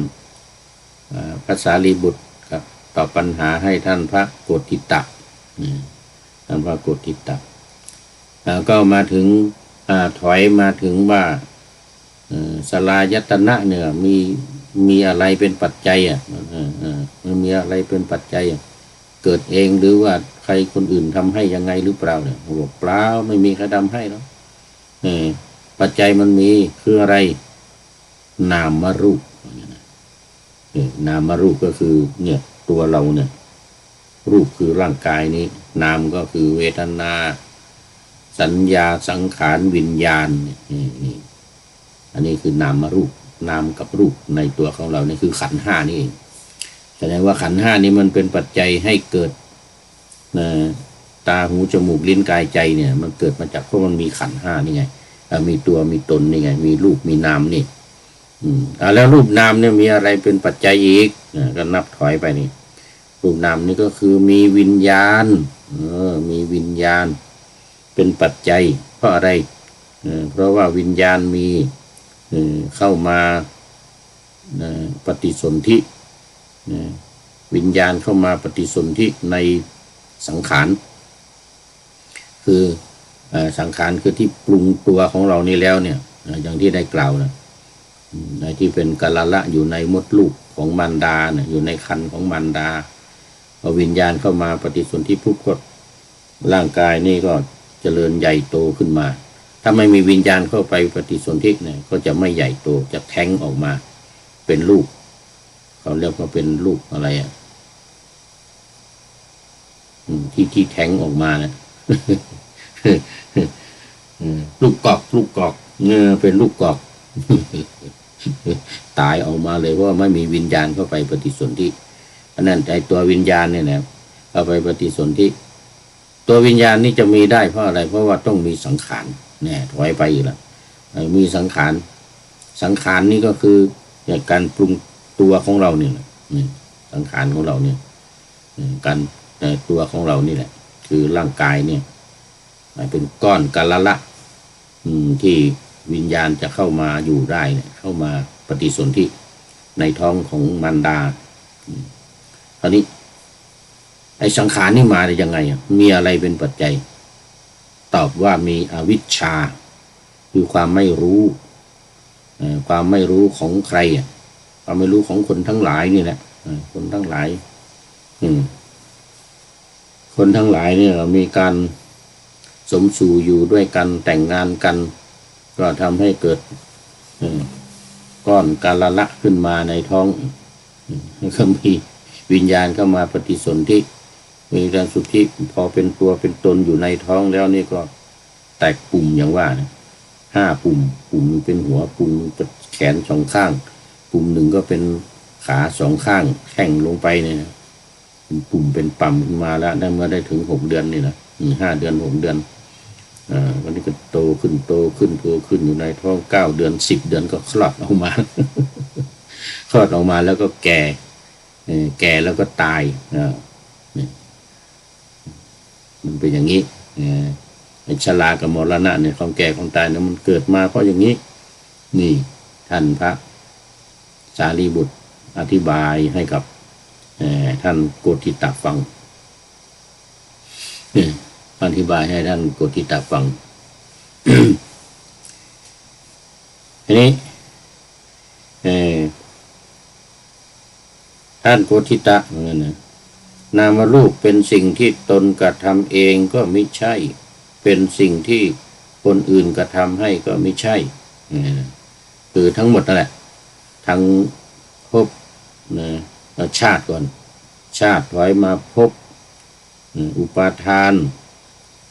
พระสารีบุตรครับตอบปัญหาให้ท่านพระโกฏฐิตะท่านพระโกฏฐิตะก็มาถึงถอยมาถึงว่าสลายตนะเนี่ยมีอะไรเป็นปัจจัยมันมีอะไรเป็นปัจจัยเกิดเองหรือว่าใครคนอื่นทำให้ยังไงหรือเปล่าเนี่ยบอกเปล่าไม่มีใครทำให้หรอกปัจจัยมันมีคืออะไรนามรูปนามรูปก็คือเนี่ยตัวเราเนี่ยรูปคือร่างกายนี้นามก็คือเวทนาสัญญาสังขารวิญญาณนี่อันนี้คือนามรูปนามกับรูปในตัวของเรานี่คือขันธ์ 5นี่เองแสดงว่าขันธ์ 5นี้มันเป็นปัจจัยให้เกิดตาหูจมูกลิ้นกายใจเนี่ยมันเกิดมาจากเพราะมันมีขันธ์ 5นี่ไงมีตัวมีตนนี่ไงมีรูปมีนามนี่แล้วรูปนามเนี่ยมีอะไรเป็นปัจจัยอีกก็นับถอยไปนี่รูปนามนี่ก็คือมีวิญญาณมีวิญญาณเป็นปัจจัยเพราะอะไรเพราะว่าวิญญาณมีเข้ามาปฏิสนธิวิญญาณเข้ามาปฏิสนธิในสังขารคือสังขารคือที่ปรุงตัวของเรานี่แล้วเนี่ยอย่างที่ได้กล่าวนะในที่เป็นกาลละอยู่ในมดลูกของมารดาเนี่ยอยู่ในครรภ์ของมารดาพอวิญญาณเข้ามาปฏิสนธิปุ๊บก็ร่างกายนี่ก็ เจริญใหญ่โตขึ้นมาถ้าไม่มีวิญญาณเข้าไปปฏิสนธิเนี่ยก็จะไม่ใหญ่โตจะแท้งออกมาเป็นลูกเขาเรียกว่าเป็นลูกอะไรที่แท้งออกมานะลูกกอกเป็นลูกกอกตายออกมาเลยเพราะไม่มีวิญญาณเข้าไปปฏิสนธิอันนั้นไอตัววิญญาณเนี่ยนะเข้าไปปฏิสนธิตัววิญญาณนี่จะมีได้เพราะอะไรเพราะว่าต้องมีสังขารเนี่ยถอยไปอีกแล้วมีสังขารนี่ก็คือการปรุงตัวของเราเนี่ยสังขารของเราเนี่ยการตัวของเรานี่แหละคือร่างกายเนี่ยเป็นก้อนกาละที่วิญญาณจะเข้ามาอยู่ได้เนี่ยเข้ามาปฏิสนธิในท้องของมารดาคราวนี้ไอ้สังขารนี่มาได้ยังไงมีอะไรเป็นปัจจัยตอบว่ามีอวิชชาคือความไม่รู้ของใครความไม่รู้ของคนทั้งหลายนี่แหละคนทั้งหลายคนทั้งหลายเนี่ยมีการสมสู่อยู่ด้วยกันแต่งงานกันก็ทำให้เกิดก้อนกาละขึ้นมาในท้องก็มีวิญญาณเข้ามาปฏิสนธิมีการสุทธิพอเป็นตัวเป็นตนอยู่ในท้องแล้วนี่ก็แตกปุ่มอย่างว่านะ5 ปุ่มเป็นหัวปุ่มเป็นแขน2 ข้างปุ่มหนึ่งก็เป็นขา2 ข้างแข่งลงไปเนี่ยนะเป็นปุ่มเป็นปั่มขึ้นมาแล้วได้เมื่อได้ถึง6 เดือนนี่นะ5 เดือน6 เดือนวันนี้ก็โตขึ้นอยู่ในท้อง9 เดือน10 เดือนก็คลอดออกมา คลอดออกมาแล้วก็แก่แล้วก็ตายมันเป็นอย่างนี้ชรากับมรณะเนี่ยความแก่ความตายเนี่ยมันเกิดมาเพราะอย่างนี้นี่ท่านพระสารีบุตรอธิบายให้กับท่านโกฏฐิตะฟังอธิบายให้ท่านโกฏฐิตะฟัง ทีนี้ท่านโกฏฐิตะนามรูปเป็นสิ่งที่ตนกระทำเองก็ไม่ใช่เป็นสิ่งที่คนอื่นกระทำให้ก็ไม่ใช่คือทั้งหมดนั่นแหละทั้งภพชาติก่อนชาติถอยมาภพอุปาทาน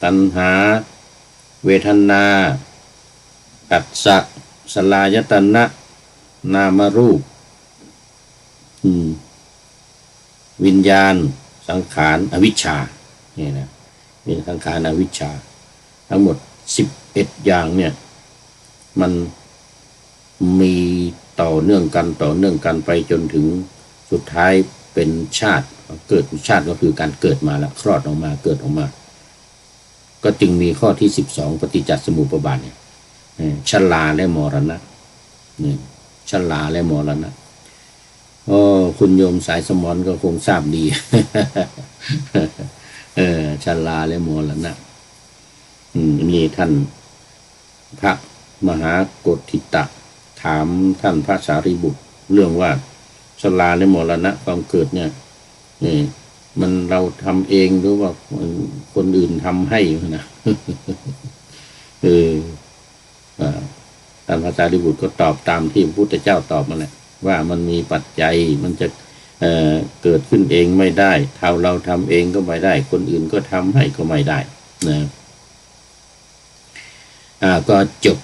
ตัณหาเวทนาปัสสะสลายตนะนามรูปวิญญาณสังขารอวิชชานี่นะมีสังขารอวิชชาทั้งหมด11 อย่างเนี่ยมันมีต่อเนื่องกันไปจนถึงสุดท้ายเป็นชาติเกิดชาติก็คือการเกิดมาแล้วคลอดออกมาเกิดออกมาก็จึงมีข้อที่12ปฏิจจสมุปบาทเนี่ยชราและมรณะชราและมรณะคุณโยมสายสมรก็คงทราบดี ชราและมรณะนี่ท่านพระมหาโกฏฐิตะถามท่านพระสารีบุตรเรื่องว่าชราและมรณะความเกิดเนี่ยมันเราทำเองหรือว่าคนอื่นทำให้นะ ท่านพระสารีบุตรก็ตอบตามที่พระพุทธเจ้าตอบมาแหละว่ามันมีปัจจัยมันจะเกิดขึ้นเองไม่ได้เราทำเองก็ไม่ได้คนอื่นก็ทำให้ก็ไม่ได้นะก็จบ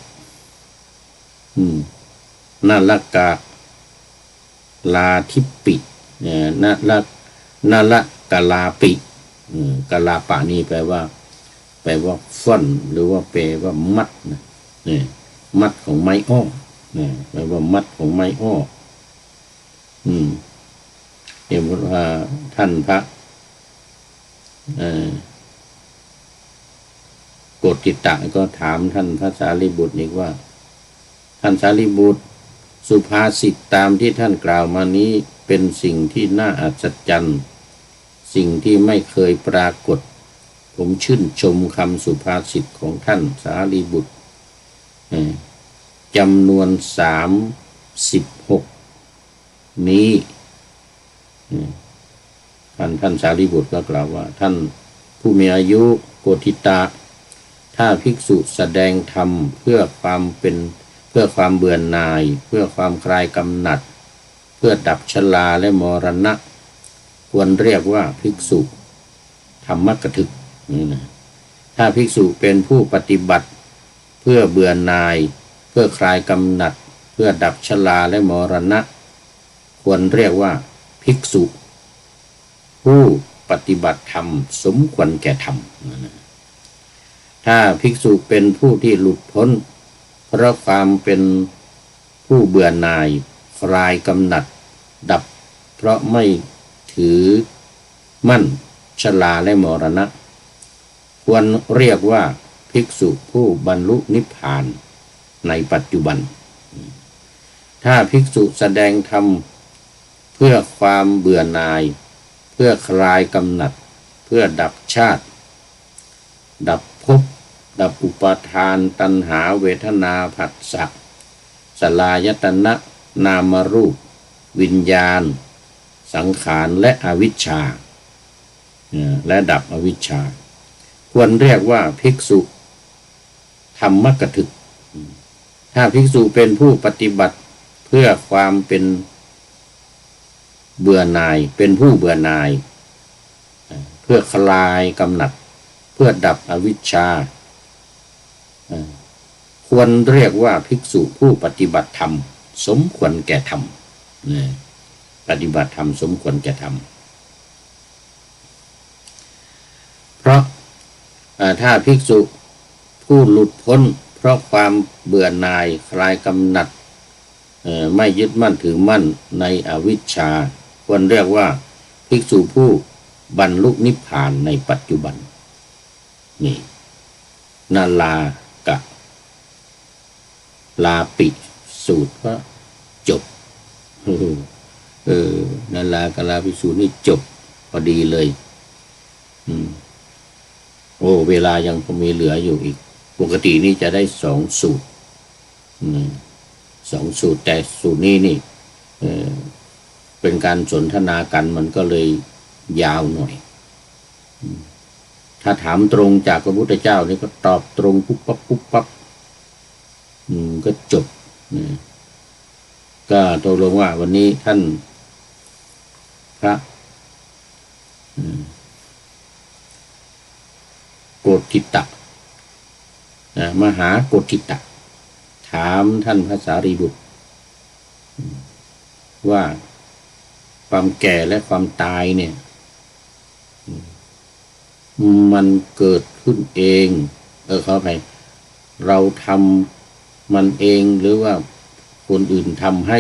นาลกาลาทิปปินาลกาลาปิกาลาปะนี่แปลว่าฟ่อนหรือว่าแปลว่ามัดนะนี่มัดของไม้อ้อแปลว่ามัดของไม้อ้อเห็นว่าท่านพระโกฏฐิตะก็ถามท่านพระสารีบุตรอีกว่าท่านสารีบุตรสุภาษิตตามที่ท่านกล่าวมานี้เป็นสิ่งที่น่าอัศจรรย์สิ่งที่ไม่เคยปรากฏผมชื่นชมคำสุภาษิตของท่านสารีบุตรจำนวน36นี้ท่านสารีบุตรก็กล่าวว่าท่านผู้มีอายุโกฏฐิตะ ถ้าภิกษุแสดงธรรมเพื่อความเบื่อหน่าย เพื่อความคลายกำหนัด เพื่อดับชราและมรณะควรเรียกว่าภิกษุธรรมกถึกนี่นะถ้าภิกษุเป็นผู้ปฏิบัติเพื่อเบื่อหน่าย เพื่อคลายกำหนัด เพื่อดับชราและมรณะควรเรียกว่าภิกษุผู้ปฏิบัติธรรมสมควรแก่ธรรมถ้าภิกษุเป็นผู้ที่หลุดพ้นเพราะความเป็นผู้เบื่อหน่ายคลายกำหนัดดับเพราะไม่ถือมั่นชราและมรณะควรเรียกว่าภิกษุผู้บรรลุนิพพานในปัจจุบันถ้าภิกษุแสดงธรรมเพื่อความเบื่อหน่ายเพื่อคลายกำหนัดเพื่อดับชาติดับภพดับอุปาทานตัณหาเวทนาผัสสะสลายตนะนามรูปวิญญาณสังขารและอวิชชาและดับอวิชชาควรเรียกว่าภิกษุธรรมกถึกถ้าภิกษุเป็นผู้ปฏิบัติเพื่อความเป็นเบื่อหน่ายเป็นผู้เบื่อหน่ายเพื่อคลายกำหนัดเพื่อดับอวิชชาควรเรียกว่าภิกษุผู้ปฏิบัติธรรมสมควรแก่ธรรมปฏิบัติธรรมสมควรแก่ธรรมเพราะถ้าภิกษุผู้หลุดพ้นเพราะความเบื่อหน่ายคลายกำหนัดไม่ยึดมั่นถือมั่นในอวิชชาควรเรียกว่าภิกษุผู้บรรลุนิพพานในปัจจุบันนี่นาลากะลาปิสูตรก็จบนาลากะลาปิสูตรนี่จบพอดีเลยโอ้เวลายังพอมีเหลืออยู่อีกปกตินี่จะได้2 สูตร2 สูตรแต่สูตรนี้นี่เป็นการสนทนากันมันก็เลยยาวหน่อยถ้าถามตรงจากพระพุทธเจ้านี่ก็ตอบตรงปุ๊บปั๊บปุ๊บปั๊บก็จบก็ตกลงว่าวันนี้ท่านพระโกฏิตะมหาโกฏิตะถามท่านพระสารีบุตรว่าความแก่และความตายเนี่ยมันเกิดขึ้นเองขออภัยเราทำมันเองหรือว่าคนอื่นทำให้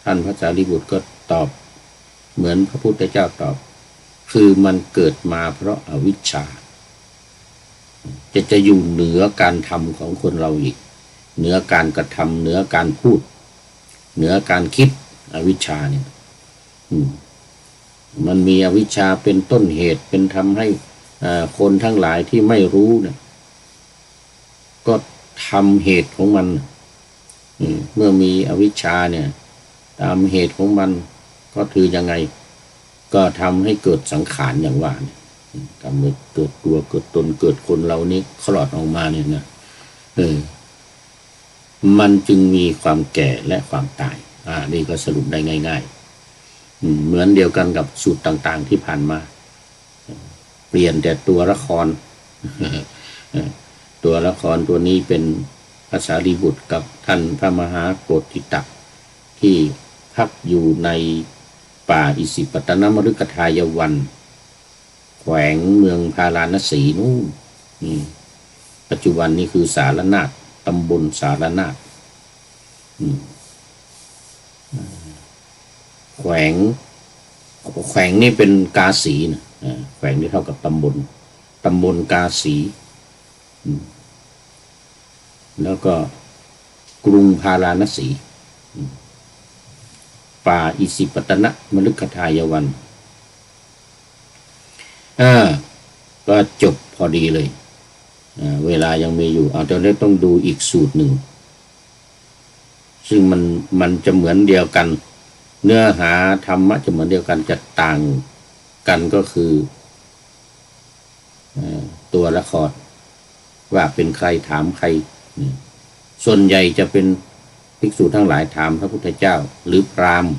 ท่านพระสารีบุตรก็ตอบเหมือนพระพุทธเจ้าตอบคือมันเกิดมาเพราะอวิชชาจะอยู่เหนือการทำของคนเราอีกเหนือการกระทำเหนือการพูดเหนือการคิดอวิชชาเนี่ยมันมีอวิชชาเป็นต้นเหตุเป็นทำให้คนทั้งหลายที่ไม่รู้เนี่ยก็ทำเหตุของมันเมื่อมีอวิชชาเนี่ยตามเหตุของมันก็คือยังไงก็ทำให้เกิดสังขารอย่างว่าเนี่ยทำให้เกิดตัวเกิดตนเกิดคนเรานี้คลอดออกมาเนี่ยนะมันจึงมีความแก่และความตายนี่ก็สรุปได้ง่ายๆเหมือนเดียวกันกับสูตรต่างๆที่ผ่านมาเปลี่ยนแต่ตัวละครตัวละครตัวนี้เป็นพระสารีบุตรกับท่านพระมหาโกฏิตะที่พักอยู่ในป่าอิสิปตนมฤคทายวันแขวงเมืองพาราณสีนู่นปัจจุบันนี้คือสารนาถตำบลสารนาถแขวงนี่เป็นกาสีนะแขวงนี่เท่ากับตำบลกาสีแล้วก็กรุงพาราณสีป่าอิสิปตนมฤคทายวันก็จบพอดีเลยเวลายังมีอยู่ตอนนี้ต้องดูอีกสูตรหนึ่งซึ่งมันจะเหมือนเดียวกันเนื้อหาธรรมะจะเหมือนเดียวกันจะต่างกันก็คือ ตัวละครว่าเป็นใครถามใครส่วนใหญ่จะเป็นภิกษุทั้งหลายถามพระพุทธเจ้าหรือพราหมณ์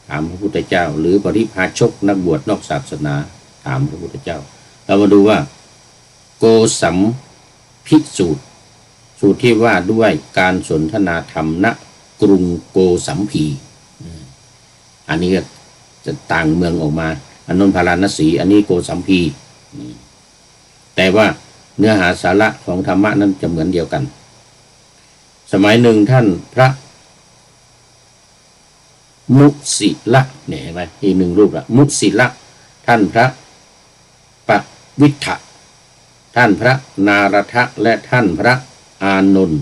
ถามพระพุทธเจ้าหรือปริพาชกนักบวชนอกศาสนาถามพระพุทธเจ้าเรามาดูว่าโกสัมภิสูตรสูตรที่ว่าด้วยการสนทนาธรรมณกรุงโกสัมพีอันนี้ก็จะต่างเมืองออกมาอันนนพาราณสีอันนี้โกสัมพีแต่ว่าเนื้อหาสาระของธรรมะนั้นจะเหมือนเดียวกันสมัยหนึ่งท่านพระมุสิละเนี่ยเห็นไหมอีกหนึ่งรูปละมุสิละท่านพระปวิทธะท่านพระนารทะและท่านพระอานนท์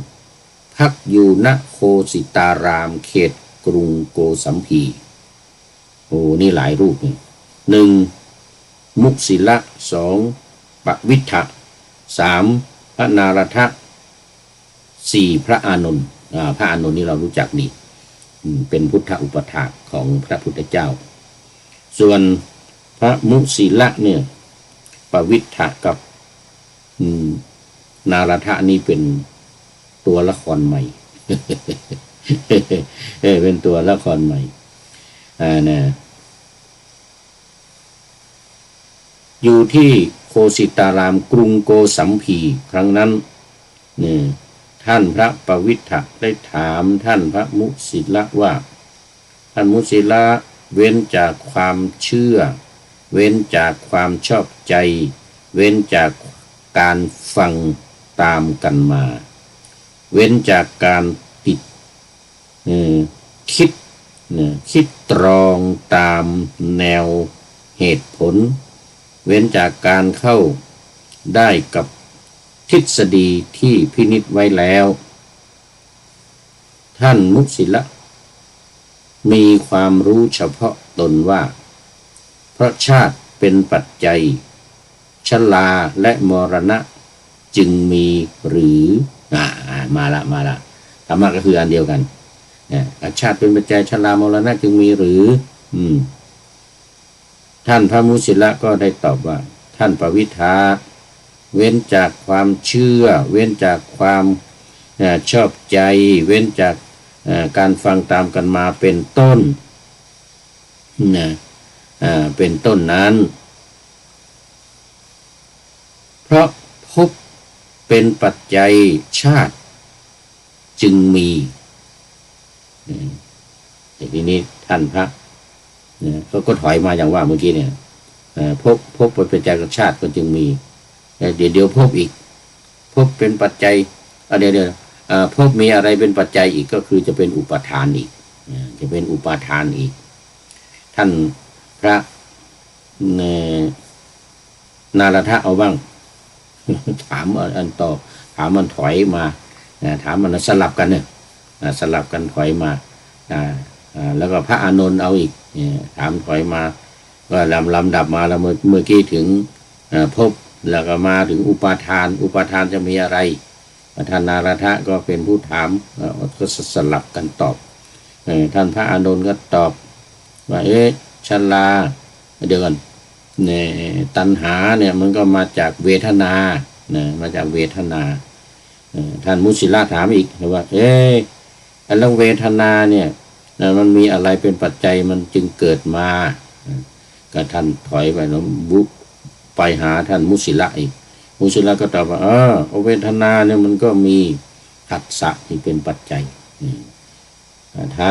พักอยู่ณโคสิตารามเขตกรุงโกสัมพีโอ้นี่หลายรูปนี่หนึ่งมุสิละสองปวิทธะสามพระนารทะสี่พระอานนท์พระอานนท์นี่เรารู้จักดีเป็นพุทธอุปถากของพระพุทธเจ้าส่วนพระมุสิละเนี่ยปวิทธะกับนารทะนี่เป็นตัวละครใหม่ เป็นตัวละครใหม่นะอยู่ที่โคสิตารามกรุงโกสัมพีครั้งนั้นเนี่ยท่านพระปวิทธะได้ถามท่านพระมุสิละว่าท่านมุสิละเว้นจากความเชื่อเว้นจากความชอบใจเว้นจากการฟังตามกันมาเว้นจากการติดคิดตรองตามแนวเหตุผลเว้นจากการเข้าได้กับทฤษฎีที่พินิจไว้แล้วท่านมุสิละมีความรู้เฉพาะตนว่าเพราะชาติเป็นปัจจัยชราและมรณะจึงมีหรือมาละธรรมะก็คืออันเดียวกันชาติเป็นปัจจัยชรามรณะจึงมีหรือท่านพระมุสิละก็ได้ตอบว่าท่านปวิทธะเว้นจากความเชื่อเว้นจากความชอบใจเว้นจากการฟังตามกันมาเป็นต้นเป็นต้นนั้นเพราะภพเป็นปัจจัยชาติจึงมีแต่ทีนี้ท่านพระเขาก็ถอยมาอย่างว่าเมื่อกี้เนี่ยภพเป็นปัจจัยชาติก็จึงมีเดี๋ยวภพอีกภพเป็นปัจจัยเดี๋ยวภพมีอะไรเป็นปัจจัยอีกก็คือจะเป็นอุปาทานอีกจะเป็นอุปาทานอีกท่านพระนารทะเอาบ้างถามอันต่อถามมันถอยมาถามมันสลับกันเนี่ยสลับกันถอยมาแล้วก็พระอานนท์เอาอีกถามถอยมาก็ลำดับมาแล้วเมื่อกี้ถึงภพแล้วก็มาถึงอุปาทานจะมีอะไรท่านนารทะก็เป็นผู้ถามก็สลับกันตอบท่านพระอานนท์ก็ตอบว่าชราเดี๋ยวกันเนี่ยตัณหาเนี่ยมันก็มาจากเวทนามาจากเวทนาท่านมุสิละถามอีกว่าแล้วเวทนาเนี่ยมันมีอะไรเป็นปัจจัยมันจึงเกิดมาก็ท่านถอยไปแล้วไปหาท่านมุสิละอีกมุสิละก็ตอบว่าเวทนาเนี่ยมันก็มีผัสสะที่เป็นปัจจัยท่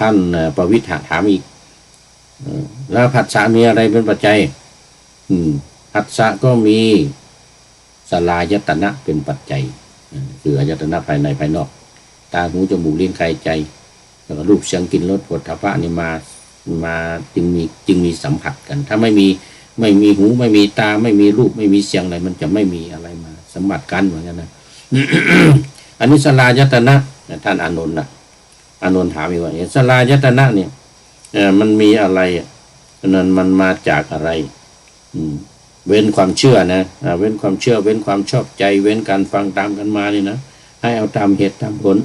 านปวิทธะถามอีกแล้วผัสสะมีอะไรเป็นปัจจัยผัสสะก็มีสลายตนะเป็นปัจจัยคืออายตนะภายในภายนอกตาหูจมูกลิ้นกายใจแล้วก็รูปเสียงกลิ่นรสโผฏฐัพพะนี่มาจึงมีสัมผัสกันถ้าไม่มีหูไม่มีตาไม่มีรูปไม่มีเสียงอะไรมันจะไม่มีอะไรมาสัมผัสกันเหมือนกันนะ อันนี้สลายตนะท่านอานนท์อานนท์ถามอีกว่าสลายตนะเนี่ยมันมีอะไรนั้นมันมาจากอะไรเว้นความเชื่อนะเว้นความเชื่อเว้นความชอบใจเว้นการฟังตามกันมานี่นะให้เอาตามเหตุตามผล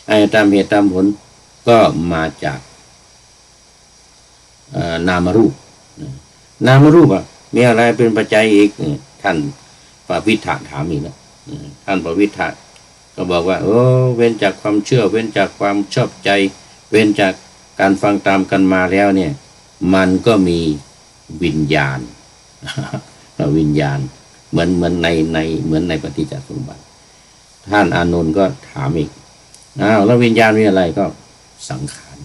ให้ตามเหตุตามผลก็มาจากนามรูป นามรูปมีอะไรเป็นปัจจัยอีกท่านปวิทธะถามอีกนะท่านปวิทธะก็บอกว่าเว้นจากความเชื่อเว้นจากความชอบใจเว้นจากการฟังตามกันมาแล้วเนี่ยมันก็มีวิญญาณ วิญญาณเหมือนในปฏิจจสมุปบาทท่านอานนท์ก็ถามอีกแล้ววิญญาณมีอะไรก็สังขาร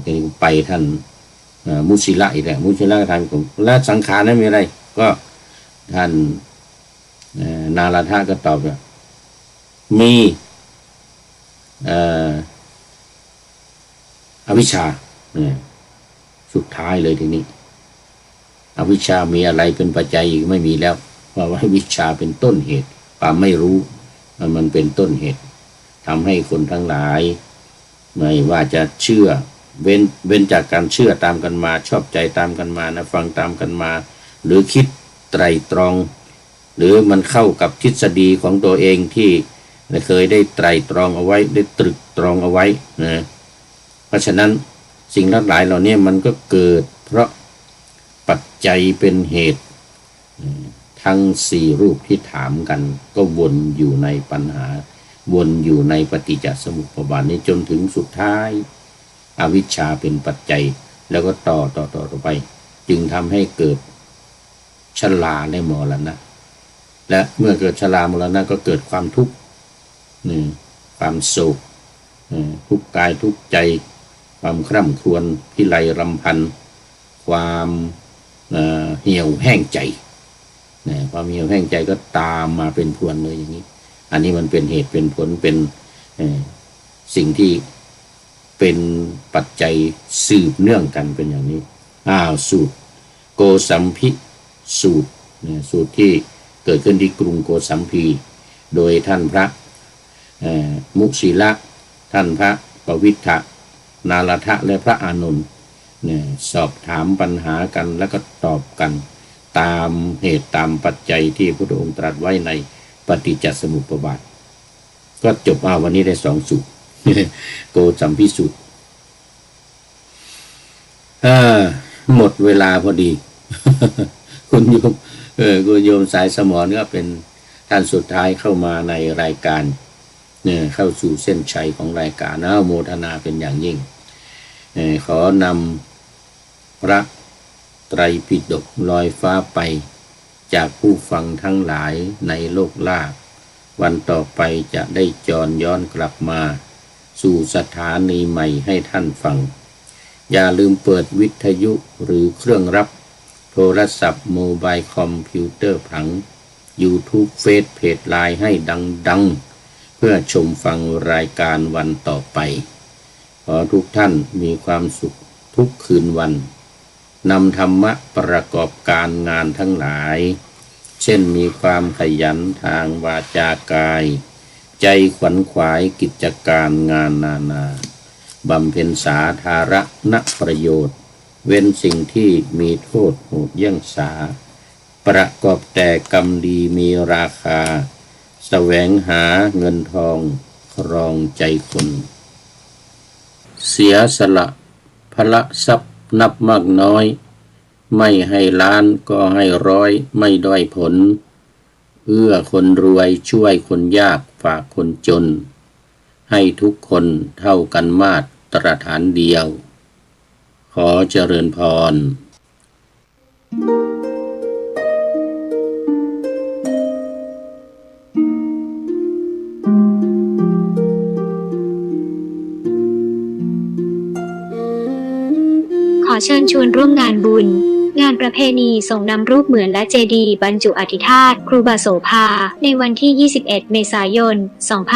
ทีนี้ไปท่านมุสิละอีกแล้วมุสิละก็ถามผมแล้วสังขารนั้นมีอะไรก็ท่านนาราธาก็ตอบว่ามีอวิชชาสุดท้ายเลยทีนี้อวิชชามีอะไรเป็นปัจจัยอีกไม่มีแล้วเพราะว่าวิชชาเป็นต้นเหตุความไม่รู้มันเป็นต้นเหตุทำให้คนทั้งหลายไม่ว่าจะเชื่อเว้นจากการเชื่อตามกันมาชอบใจตามกันมานะฟังตามกันมาหรือคิดไตร่ตรองหรือมันเข้ากับทฤษฎีของตัวเองที่เคยได้ไตร่ตรองเอาไว้ได้ตรึกตรองเอาไว้นะเพราะฉะนั้นสิ่งทั้งหลายเหล่านี้มันก็เกิดเพราะปัจจัยเป็นเหตุทั้งสี่รูปที่ถามกันก็วนอยู่ในปัญหาวนอยู่ในปฏิจจสมุปบาทนี้จนถึงสุดท้ายอวิชชาเป็นปัจจัยแล้วก็ต่อไปจึงทำให้เกิดชราและมรณะและเมื่อเกิดชรามรณะก็เกิดความทุกข์ความโศกทุกข์กายทุกข์ใจความคร่ำครวญพิไรรำพันความเหี่ยวแห้งใจความเหี่ยวแห้งใจก็ตามมาเป็นพวนเลยอย่างนี้อันนี้มันเป็นเหตุเป็นผลเป็นสิ่งที่เป็นปัจจัยสืบเนื่องกันเป็นอย่างนี้สูตรโกสัมภิสูตรสูตรที่เกิดขึ้นที่กรุงโกสัมพีโดยท่านพระมุสีละท่านพระปวิทธะนาราธะและพระอานนท์สอบถามปัญหากันแล้วก็ตอบกันตามเหตุตามปัจจัยที่พระพุทธองค์ตรัสไว้ในปฏิจจสมุปบาทก็จบวันนี้ได้2 สูตร โกสัมภิสูตรหมดเวลาพอดี คุณโยมสายสมรก็เป็นท่านสุดท้ายเข้ามาในรายการเข้าสู่เส้นชัยของรายการโมทนาเป็นอย่างยิ่งขอนำพระไตรปิฎกลอยฟ้าไปจากผู้ฟังทั้งหลายในโลกล่าวันต่อไปจะได้จรย้อนกลับมาสู่สถานีใหม่ให้ท่านฟังอย่าลืมเปิดวิทยุหรือเครื่องรับโทรศัพท์โมบายคอมพิวเตอร์ผัง YouTube เฟซเพจไลน์ให้ดังๆเพื่อชมฟังรายการวันต่อไปขอทุกท่านมีความสุขทุกคืนวันนำธรรมะประกอบการงานทั้งหลายเช่นมีความขยันทางวาจากายใจขวนขวายกิจการงานนานาบำเพ็ญสาธารณประโยชน์เว้นสิ่งที่มีโทษโหดเยี่ยงสาประกอบแต่กรรมดีมีราคาแสวงหาเงินทองครองใจคนเสียสละพละทรัพย์นับมากน้อยไม่ให้ล้านก็ให้ร้อยไม่ด้อยผลเอื้อคนรวยช่วยคนยากฝากคนจนให้ทุกคนเท่ากันมาตรฐานเดียวขอเจริญพรขอเชิญชวนร่วมงานบุญงานประเพณีส่งนำรูปเหมือนและเจดีย์บรรจุอธิธาตุครูบาโสภาในวันที่ 21 เมษายน 2565